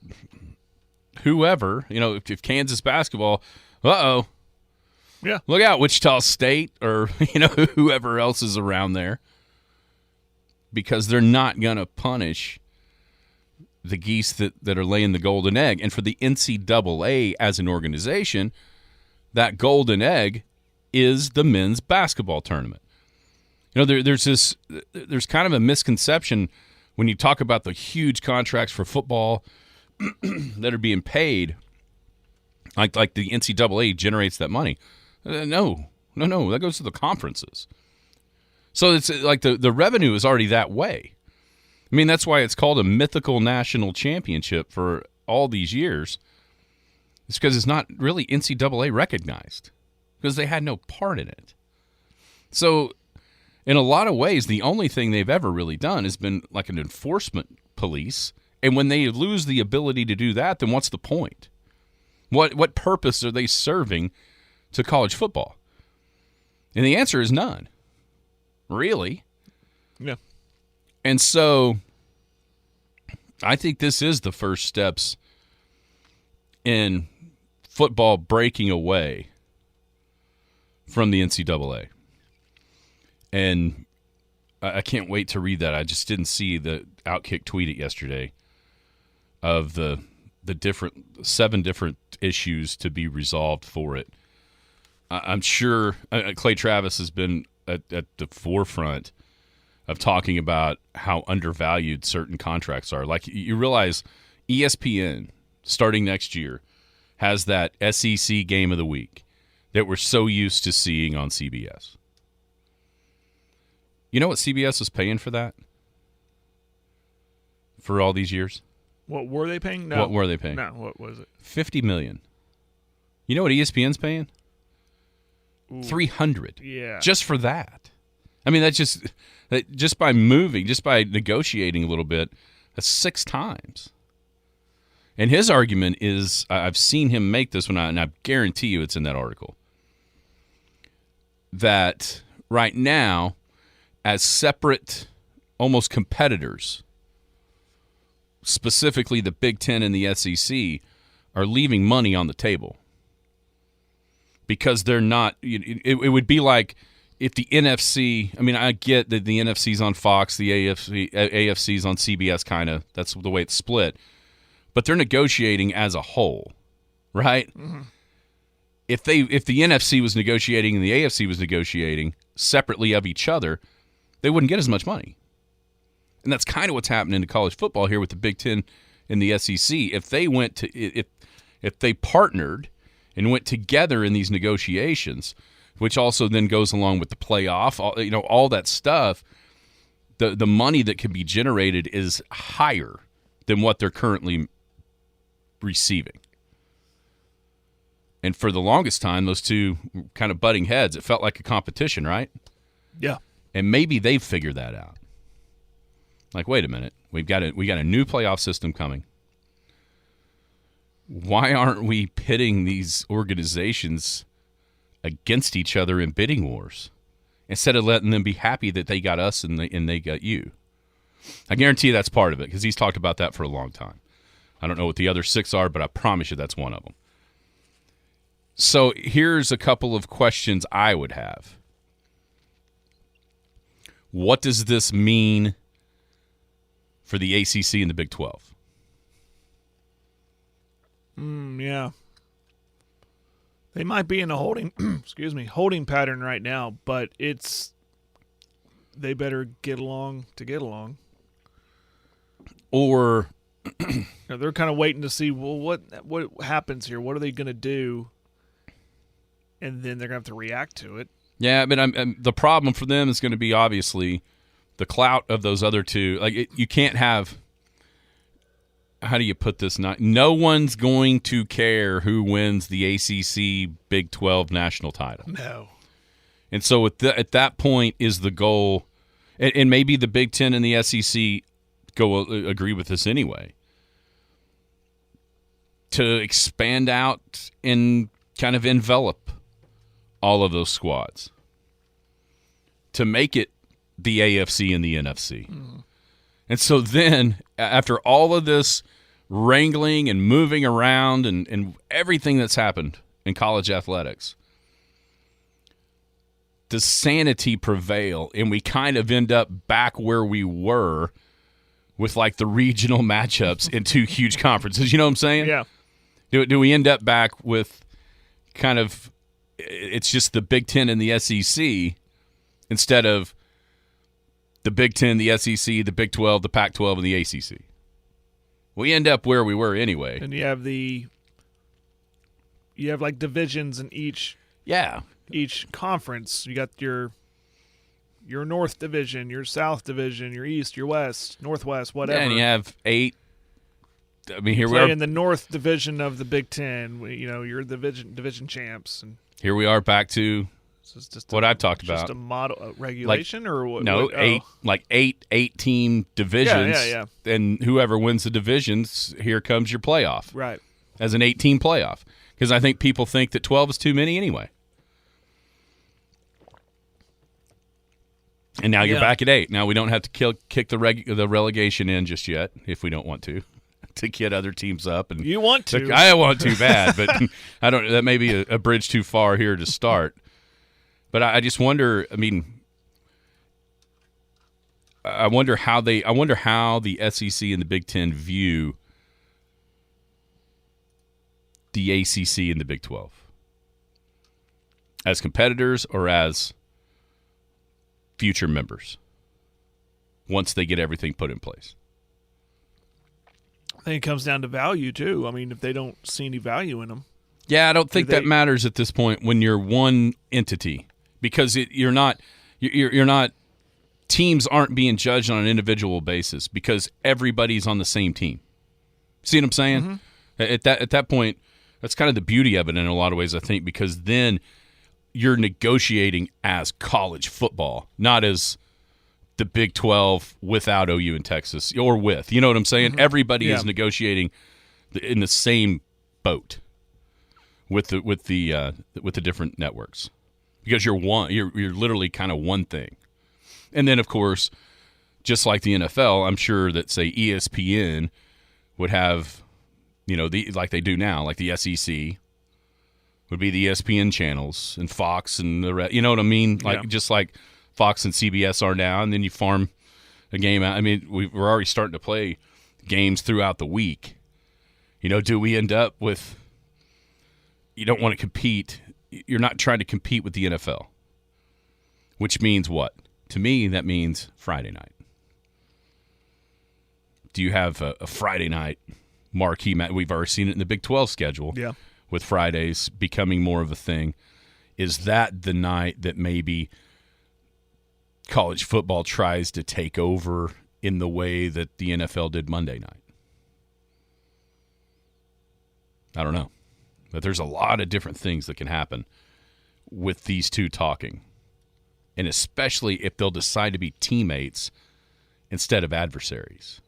whoever, if Kansas basketball, yeah, look out, Wichita State or, whoever else is around there, because they're not going to punish the geese that are laying the golden egg. And for the NCAA as an organization, that golden egg is the men's basketball tournament. there's kind of a misconception when you talk about the huge contracts for football that are being paid, like the NCAA generates that money. No, that goes to the conferences. So it's like the revenue is already that way. I mean, that's why it's called a mythical national championship for all these years. It's because it's not really NCAA recognized because they had no part in it. So in a lot of ways, the only thing they've ever really done has been like an enforcement police. And when they lose the ability to do that, then what's the point? What purpose are they serving to college football? And the answer is none. Really? Yeah. And so I think this is the first steps in football breaking away from the NCAA. And I can't wait to read that. I just didn't see the Outkick tweet it yesterday of the 7 different issues to be resolved for it. I'm sure Clay Travis has been at the forefront of talking about how undervalued certain contracts are. Like, you realize ESPN, starting next year, has that SEC game of the week that we're so used to seeing on CBS. You know what CBS was paying for that? For all these years? What were they paying? No. What were they paying? No, what was it? $50 million. You know what ESPN's paying? Ooh. $300. Yeah. Just for that. I mean, just by moving, just by negotiating a little bit, that's 6 times. And his argument is, I've seen him make this one, and I guarantee you it's in that article, that right now, as separate, almost competitors, specifically the Big Ten and the SEC, are leaving money on the table. Because they're not, it would be like if the NFC, I mean, I get that the NFC's on Fox, the AFC's on CBS, kind of. That's the way it's split. But they're negotiating as a whole, right? Mm-hmm. If the NFC was negotiating and the AFC was negotiating separately of each other, they wouldn't get as much money. And that's kind of what's happening to college football here with the Big Ten and the SEC. If they went to if they partnered and went together in these negotiations, which also then goes along with the playoff, all that stuff, the money that can be generated is higher than what they're currently receiving. And for the longest time, those two kind of butting heads, it felt like a competition, right? Yeah. And maybe they've figured that out. Like, wait a minute, we got a new playoff system coming. Why aren't we pitting these organizations against each other in bidding wars instead of letting them be happy that they got us and they got you? I guarantee you that's part of it because he's talked about that for a long time. I don't know what the other 6 are, but I promise you that's one of them. So here's a couple of questions I would have. What does this mean for the ACC and the Big 12? Yeah. They might be in a holding pattern right now, but they better get along to get along. Or they're kind of waiting to see, well, what happens here? What are they going to do? And then they're going to have to react to it. Yeah, but the problem for them is going to be obviously the clout of those other two. Like, you can't have. How do you put this? No one's going to care who wins the ACC Big 12 national title. No. And so at that point is the goal, and maybe the Big 10 and the SEC agree with this anyway, to expand out and kind of envelop all of those squads to make it the AFC and the NFC. Mm. And so then, after all of this wrangling and moving around and everything that's happened in college athletics, does sanity prevail and we kind of end up back where we were with like the regional matchups in 2 huge conferences? You know what I'm saying? Yeah. Do we end up back with kind of, it's just the Big Ten and the SEC instead of the Big Ten, the SEC, the Big 12, the Pac-12, and the ACC. We end up where we were anyway. And you have like divisions in each conference. You got your North Division, your South Division, your East, your West, Northwest, whatever. Yeah, and you have 8. I mean, here we play are in the North Division of the Big Ten. You're the division champs, and here we are back to what I've talked about. Just a model regulation, or what? No, eight team divisions. Yeah. And whoever wins the divisions, here comes your playoff. Right. As an 8-team playoff, because I think people think that 12 is too many anyway. And now you're back at 8. Now we don't have to kick the relegation in just yet, if we don't want to get other teams up. And you want to? I want to bad, but I don't. That may be a bridge too far here to start. But I just wonder. I mean, I wonder how the SEC and the Big Ten view the ACC and the Big 12 as competitors or as future members once they get everything put in place. I think it comes down to value too. I mean, if they don't see any value in them. Yeah, I don't think that matters at this point when you're one entity, because you're not teams aren't being judged on an individual basis because everybody's on the same team. See what I'm saying? Mm-hmm. At that point, that's kind of the beauty of it in a lot of ways, I think, because then you're negotiating as college football, not as the Big 12 without OU and Texas, or with. You know what I'm saying? Mm-hmm. Everybody is negotiating in the same boat with the different networks, because you're literally kind of one thing. And then, of course, just like the NFL, I'm sure that, say, ESPN would have, like they do now, like the SEC would be the ESPN channels, and Fox and the rest. You know what I mean? Just like Fox and CBS are now, and then you farm a game out. I mean, we're already starting to play games throughout the week. Do we end up with – you don't want to compete. You're not trying to compete with the NFL, which means what? To me, that means Friday night. Do you have a Friday night marquee match? We've already seen it in the Big 12 schedule. Yeah. With Fridays becoming more of a thing. Is that the night that maybe college football tries to take over in the way that the NFL did Monday night? I don't know. But there's a lot of different things that can happen with these two talking. And especially if they'll decide to be teammates instead of adversaries.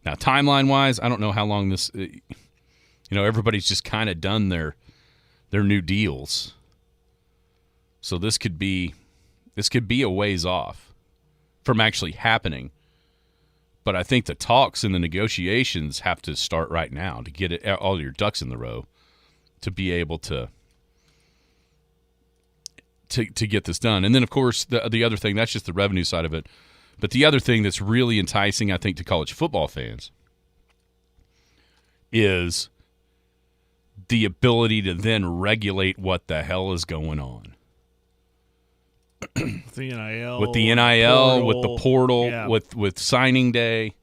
Now, timeline-wise, I don't know how long this... everybody's just kind of done their new deals. So this could be a ways off from actually happening. But I think the talks and the negotiations have to start right now to get all your ducks in the row to be able to get this done. And then, of course, the other thing, that's just the revenue side of it. But the other thing that's really enticing, I think, to college football fans is the ability to then regulate what the hell is going on. With the NIL. With the NIL, portal, with the portal, with signing day,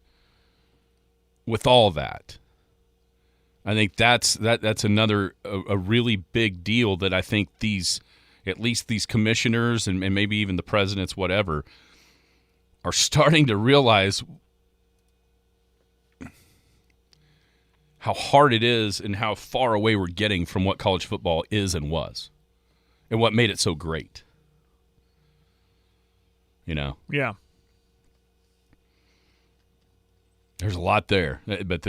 with all that. I think that's another a really big deal that I think at least these commissioners and maybe even the presidents, whatever, are starting to realize how hard it is and how far away we're getting from what college football is and was, and what made it so great. Yeah. There's a lot there, but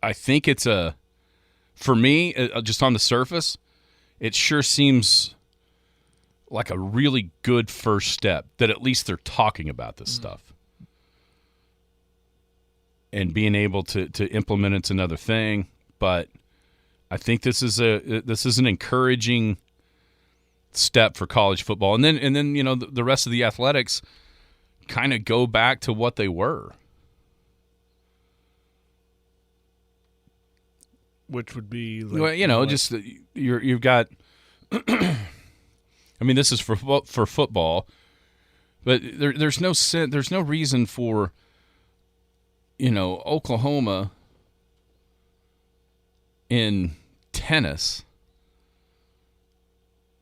I think it's for me, just on the surface, it sure seems like a really good first step that at least they're talking about this stuff. And being able to implement it's another thing, but I think this is an encouraging step for college football, and then the rest of the athletics kind of go back to what they were, which would be just you've got. I mean, this is for football, But there's no reason for, Oklahoma in tennis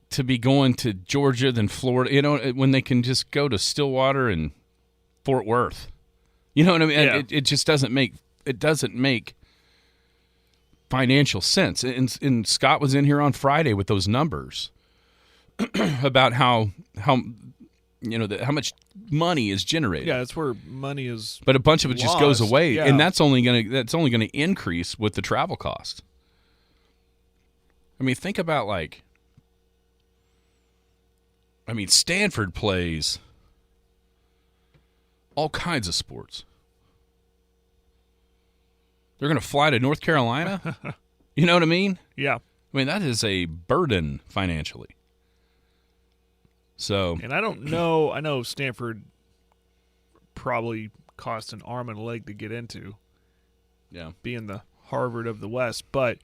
to be going to Georgia, then Florida, when they can just go to Stillwater and Fort Worth. You know what I mean? Yeah. It just doesn't make financial sense. And Scott was in here on Friday with those numbers about how much money is generated. Yeah, that's where money is. But a bunch of it just goes away, yeah. and that's only gonna increase with the travel cost. I mean, think about Stanford plays all kinds of sports. They're going to fly to North Carolina? You know what I mean? Yeah. I mean, that is a burden financially. So, And I don't know. I know Stanford probably cost an arm and a leg to get into. yeah. Being the Harvard of the West, but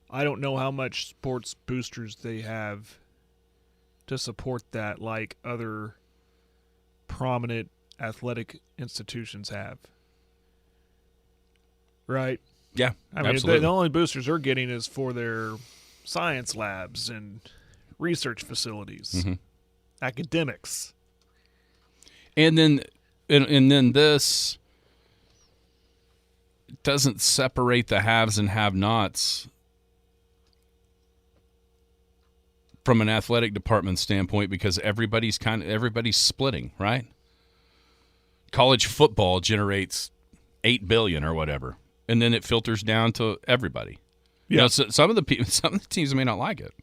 I don't know how much sports boosters they have to support that like other prominent athletic institutions have. Right? Yeah, I mean, absolutely. the only boosters they're getting is for their science labs and research facilities, academics. And then this doesn't separate the haves and have-nots from an athletic department standpoint because everybody's splitting, right? College football generates $8 billion or whatever, and then it filters down to everybody. Yeah. Some of the teams may not like it,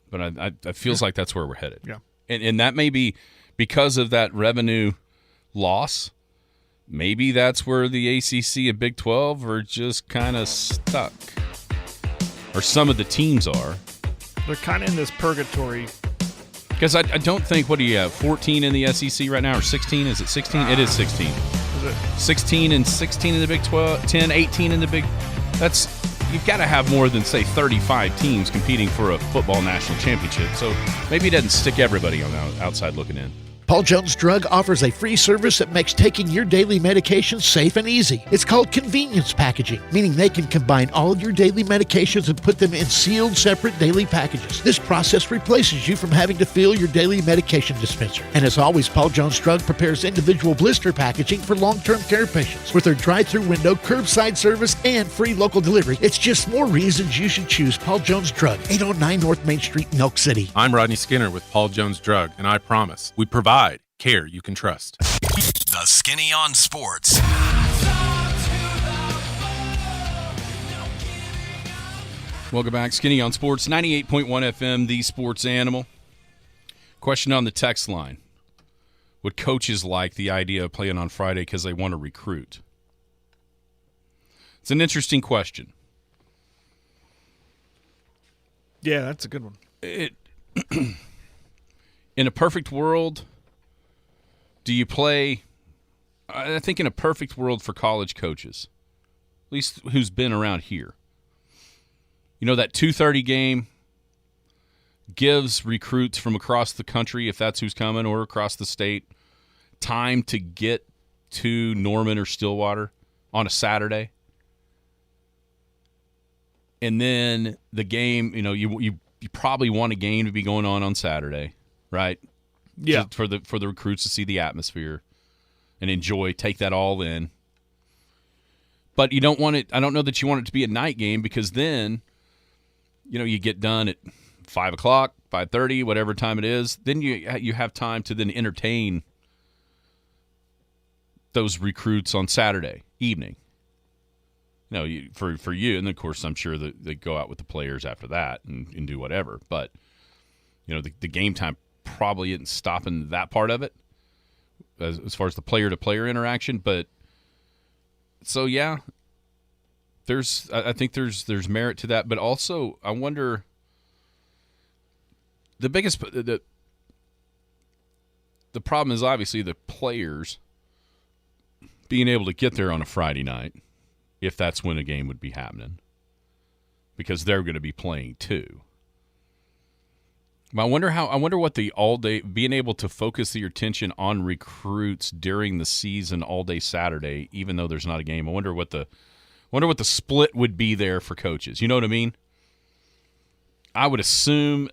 but I feels like that's where we're headed. Yeah. And that may be because of that revenue loss. Maybe that's where the ACC and Big 12 are just kind of stuck. Or some of the teams are. They're kind of in this purgatory. Because I don't think, what do you have, 14 in the SEC right now, or 16? Is it 16? It is 16. Is it? 16 and 16 in the Big 12, 10, 18 in the Big. You've got to have more than, say, 35 teams competing for a football national championship. So maybe it doesn't stick everybody on the outside looking in. Paul Jones Drug offers a free service that makes taking your daily medications safe and easy. It's called convenience packaging, meaning they can combine all your daily medications and put them in sealed, separate daily packages. This process replaces you from having to fill your daily medication dispenser. And as always, Paul Jones Drug prepares individual blister packaging for long-term care patients. With their drive-through window, curbside service, and free local delivery, it's just more reasons you should choose Paul Jones Drug, 809 North Main Street, Milk City. I'm Rodney Skinner with Paul Jones Drug, and I promise we provide care you can trust. The Skinny on Sports. Welcome back. Skinny on Sports, 98.1 FM, the sports animal. Question on the text line. Would coaches like the idea of playing on Friday because they want to recruit? It's an interesting question. Yeah, that's a good one. In a perfect world, do you play? I think in a perfect world for college coaches, at least who's been around here, that 2:30 game gives recruits from across the country, if that's who's coming, or across the state, time to get to Norman or Stillwater on a Saturday. And then the game, you probably want a game to be going on Saturday, right? Yeah. For the recruits to see the atmosphere and enjoy, take that all in. But you don't want it. I don't know that you want it to be a night game because then, you get done at 5 o'clock, 5:30, whatever time it is. Then you have time to then entertain those recruits on Saturday evening. For you, and of course, I'm sure that they go out with the players after that and do whatever. But the game time probably isn't stopping that part of it as far as the player-to-player interaction. But so yeah, I think there's merit to that. But also, I wonder the problem is obviously the players being able to get there on a Friday night, if that's when a game would be happening, because they're going to be playing too. I wonder what the all day being able to focus your attention on recruits during the season all day Saturday, even though there's not a game. I wonder what the split would be there for coaches. You know what I mean? I would assume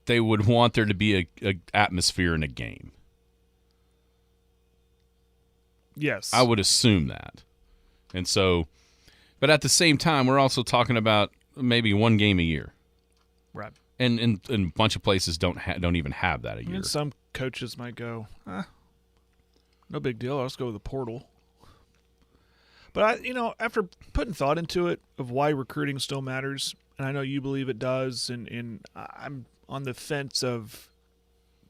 they would want there to be a atmosphere in a game. Yes. I would assume that. And so, but at the same time, we're also talking about maybe one game a year. Right. And a bunch of places don't even have that a year. And some coaches might go, no big deal. I'll just go with the portal. But, after putting thought into it of why recruiting still matters, and I know you believe it does, and I'm on the fence of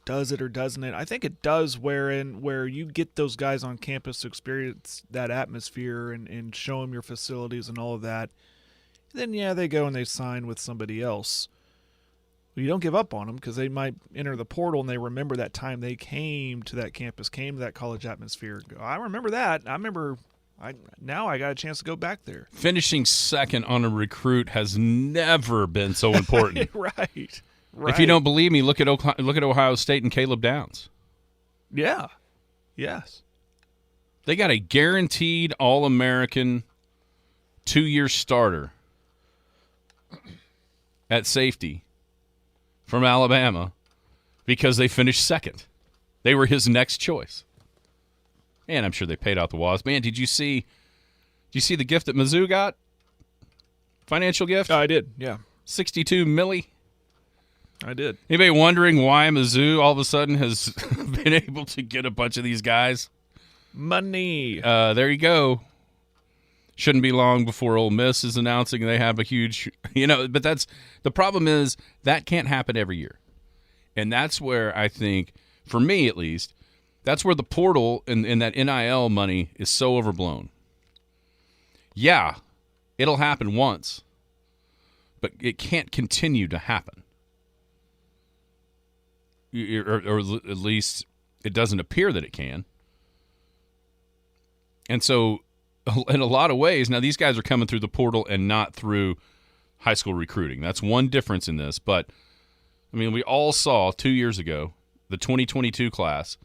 does it or doesn't it. I think it does where you get those guys on campus to experience that atmosphere and show them your facilities and all of that. Then, they go and they sign with somebody else. Well, you don't give up on them because they might enter the portal and they remember that time they came to that campus, came to that college atmosphere. Go, I remember that. Now I got a chance to go back there. Finishing second on a recruit has never been so important. Right. If you don't believe me, look at Ohio State and Caleb Downs. Yeah. Yes. They got a guaranteed All-American 2-year starter at safety from Alabama because they finished second. They were his next choice. And I'm sure they paid out the walls. Man, did you see the gift that Mizzou got? Financial gift? I did, yeah. $62 million. I did. Anybody wondering why Mizzou all of a sudden has been able to get a bunch of these guys? Money. There you go. Shouldn't be long before Ole Miss is announcing they have a huge, but that's the problem is that can't happen every year. And that's where I think, for me at least, that's where the portal and that NIL money is so overblown. Yeah, it'll happen once, but it can't continue to happen. Or at least it doesn't appear that it can. And so, in a lot of ways, now these guys are coming through the portal and not through high school recruiting. That's one difference in this. But, we all saw 2 years ago, the 2022 class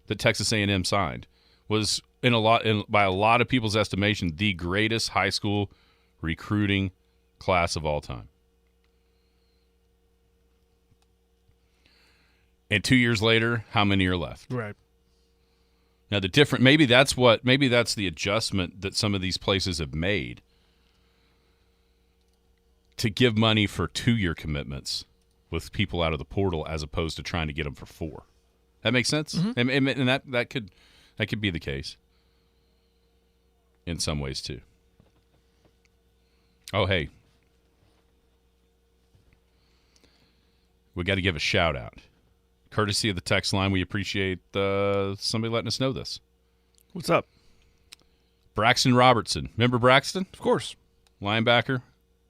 that Texas A&M signed was, by a lot of people's estimation, the greatest high school recruiting class of all time. And 2 years later, how many are left? Right. Now maybe that's the adjustment that some of these places have made to give money for 2-year commitments with people out of the portal as opposed to trying to get them for 4. That makes sense? Mm-hmm. And that could be the case in some ways too. Oh, hey. We got to give a shout out. Courtesy of the text line, we appreciate somebody letting us know this. What's up? Braxton Robertson. Remember Braxton? Of course. Linebacker,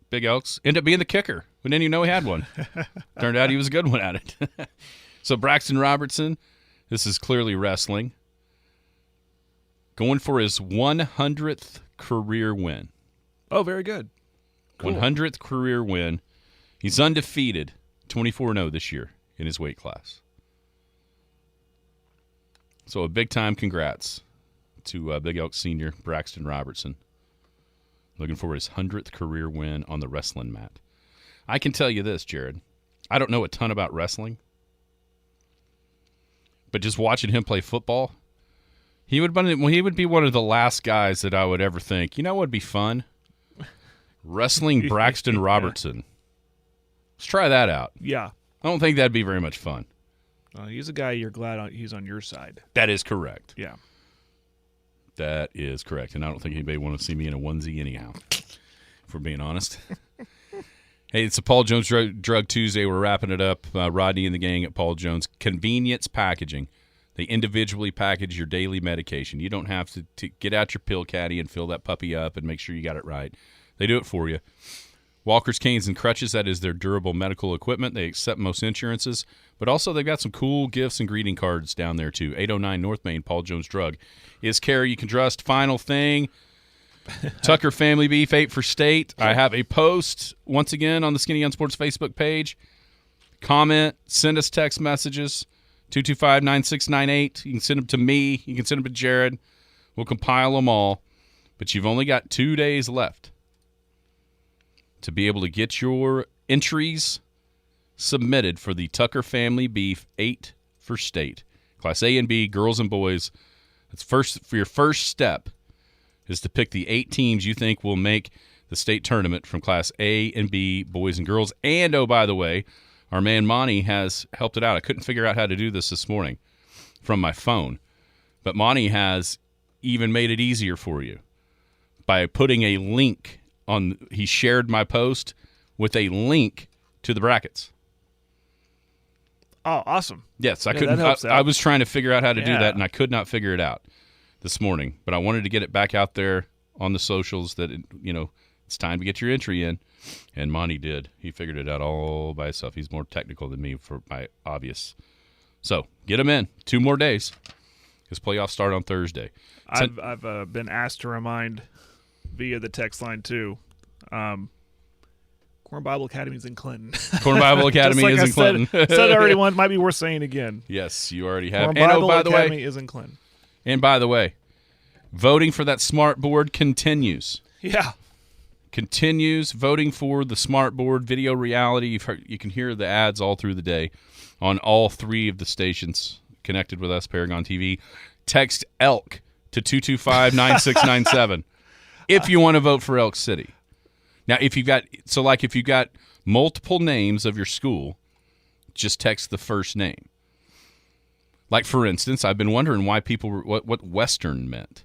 Big Elks. Ended up being the kicker. We didn't even know he had one. Turned out he was a good one at it. So Braxton Robertson, this is clearly wrestling, going for his 100th career win. Oh, very good. Cool. 100th career win. He's undefeated, 24-0 this year in his weight class. So a big-time congrats to Big Elk senior Braxton Robertson. Looking for his 100th career win on the wrestling mat. I can tell you this, Jared. I don't know a ton about wrestling. But just watching him play football, he would be one of the last guys that I would ever think, what would be fun? Wrestling Braxton Robertson. Let's try that out. Yeah. I don't think that'd be very much fun. He's a guy you're glad he's on your side. That is correct. Yeah. That is correct. And I don't think anybody want to see me in a onesie anyhow, if we're being honest. Hey, it's a Paul Jones Drug Tuesday. We're wrapping it up. Rodney and the gang at Paul Jones. Convenience packaging. They individually package your daily medication. You don't have to get out your pill caddy and fill that puppy up and make sure you got it right. They do it for you. Walkers, canes, and crutches, that is their durable medical equipment. They accept most insurances, but also they've got some cool gifts and greeting cards down there, too. 809 North Main, Paul Jones Drug. Is care you can trust. Final thing, Tucker Family Beef 8 for State. I have a post, once again, on the Skinny on Sports Facebook page. comment, send us text messages, 225-9698. You can send them to me. You can send them to Jared. We'll compile them all. But you've only got 2 days left to be able to get your entries submitted for the Tucker Family Beef 8 for state. Class A and B, girls and boys. That's first for your first step is to pick the 8 teams you think will make the state tournament from Class A and B, boys and girls. And, oh, by the way, our man Monty has helped it out. I couldn't figure out how to do this morning from my phone. But Monty has even made it easier for you by putting a link on. He shared my post with a link to the brackets. Oh, awesome. Yes, I Yeah, couldn't. that helps out. I was trying to figure out how to do Yeah. that, and I could not figure it out this morning. But I wanted to get it back out there on the socials that, it's time to get your entry in. And Monty did. He figured it out all by himself. He's more technical than me by obvious. So get him in. 2 more days. His playoffs start on Thursday. I've been asked to remind via the text line, too. Corn Bible Academy is in Clinton. Corn Bible Academy Just like is I in Clinton. said already once. Might be worth saying again. Yes, you already have. Corn And Bible by the Academy way, is in Clinton. and by the way, voting for that smart board continues. Yeah. Continues voting for the smart board video reality. You can hear the ads all through the day on all 3 of the stations connected with us, Paragon TV. Text ELK to 225-9697 if you want to vote for Elk City. Now, if you've got multiple names of your school, just text the first name. Like, for instance, I've been wondering why people were, what Western meant.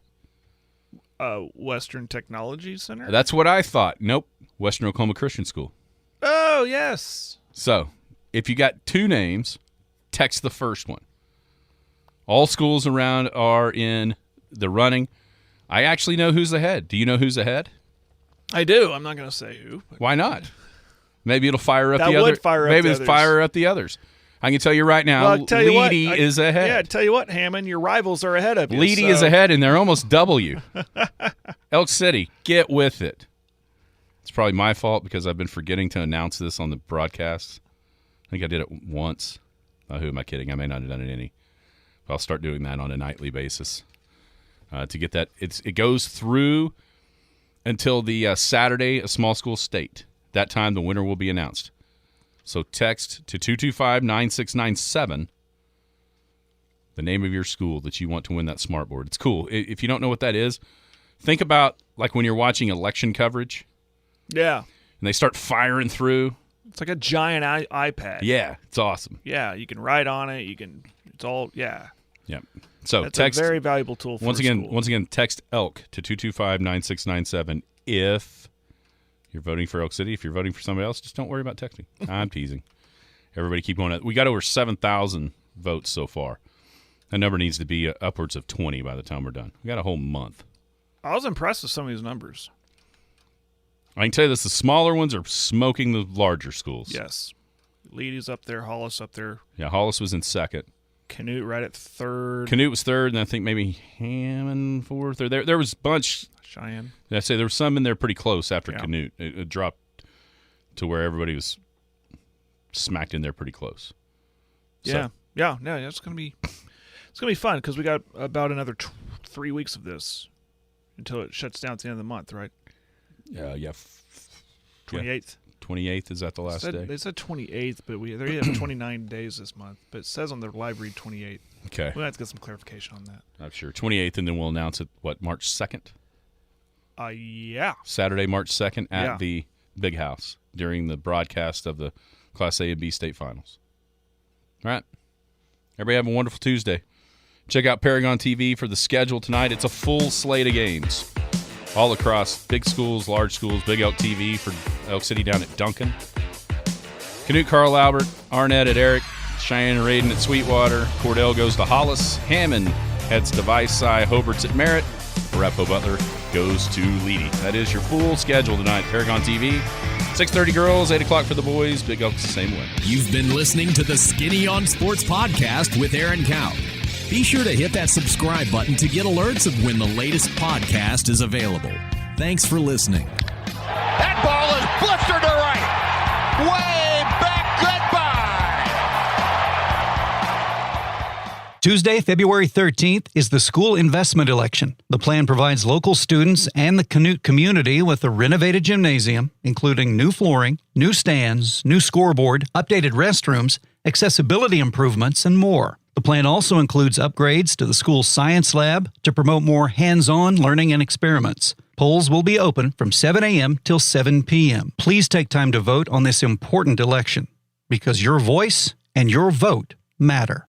Western Technology Center? That's what I thought. Nope. Western Oklahoma Christian School. Oh, yes. So, if you got 2 names, text the first one. All schools around are in the running. I actually know who's ahead. Do you know who's ahead? I do. I'm not going to say who. Why not? Maybe it'll fire up That the would others. fire up Maybe the it'll others. fire up the others. I can tell you right now, Well, I'll tell you what, Leedy is ahead. Yeah, tell you what, Hammond, your rivals are ahead of you. Leedy is ahead, and they're almost double you. Elk City, get with it. It's probably my fault because I've been forgetting to announce this on the broadcast. I think I did it once. Oh, who am I kidding? I may not have done it any. But I'll start doing that on a nightly basis to get that. It goes through until the Saturday, a small school state. That time, the winner will be announced. So text to 225-9697 the name of your school that you want to win that smart board. It's cool. If you don't know what that is, think about like when you're watching election coverage. Yeah. And they start firing through. It's like a giant iPad. Yeah, it's awesome. Yeah, you can write on it. It's all, yeah. Yeah. So That's text a very valuable tool for once a again. school. Once again, text ELK to 225-9697 if you're voting for Elk City. If you're voting for somebody else, just don't worry about texting. I'm teasing. Everybody keep going. We got over 7,000 votes so far. That number needs to be upwards of 20 by the time we're done. We got a whole month. I was impressed with some of these numbers. I can tell you this, the smaller ones are smoking the larger schools. Yes. Leady's up there, Hollis up there. Yeah, Hollis was in second. Canute right at third. Canute was third, and I think maybe Hammond fourth. Or there was a bunch. Cheyenne. I'd say there was some in there pretty close after Yeah. Canute. It dropped to where everybody was smacked in there pretty close. Yeah. Yeah, it's gonna be fun because we got about another 3 weeks of this until it shuts down at the end of the month, right? Yeah. 28th. 28th, is that the last day? They said 28th, but they have 29 days this month. But it says on their live read 28th. Okay. We'll have to get some clarification on that. I'm sure. 28th, and then we'll announce it, March 2nd? Yeah. Saturday, March 2nd at Yeah. the Big House during the broadcast of the Class A and B state finals. All right. Everybody have a wonderful Tuesday. Check out Paragon TV for the schedule tonight. It's a full slate of games all across big schools, large schools, Big Elk TV for Elk City down at Duncan. Canute, Carl Albert, Arnett at Eric, Cheyenne and Raiden at Sweetwater, Cordell goes to Hollis, Hammond heads to Vicey, Hobart's at Merritt, Arapahoe Butler goes to Leedy. That is your full schedule tonight. Paragon TV, 6:30 girls, 8 o'clock for the boys. Big Elk's the same way. You've been listening to the Skinny on Sports podcast with Aaron Cow. Be sure to hit that subscribe button to get alerts of when the latest podcast is available. Thanks for listening. That ball is blistered to right. Way back. Goodbye. Tuesday, February 13th is the school investment election. The plan provides local students and the Canute community with a renovated gymnasium, including new flooring, new stands, new scoreboard, updated restrooms, accessibility improvements, and more. The plan also includes upgrades to the school's science lab to promote more hands-on learning and experiments. Polls will be open from 7 a.m. till 7 p.m. Please take time to vote on this important election, because your voice and your vote matter.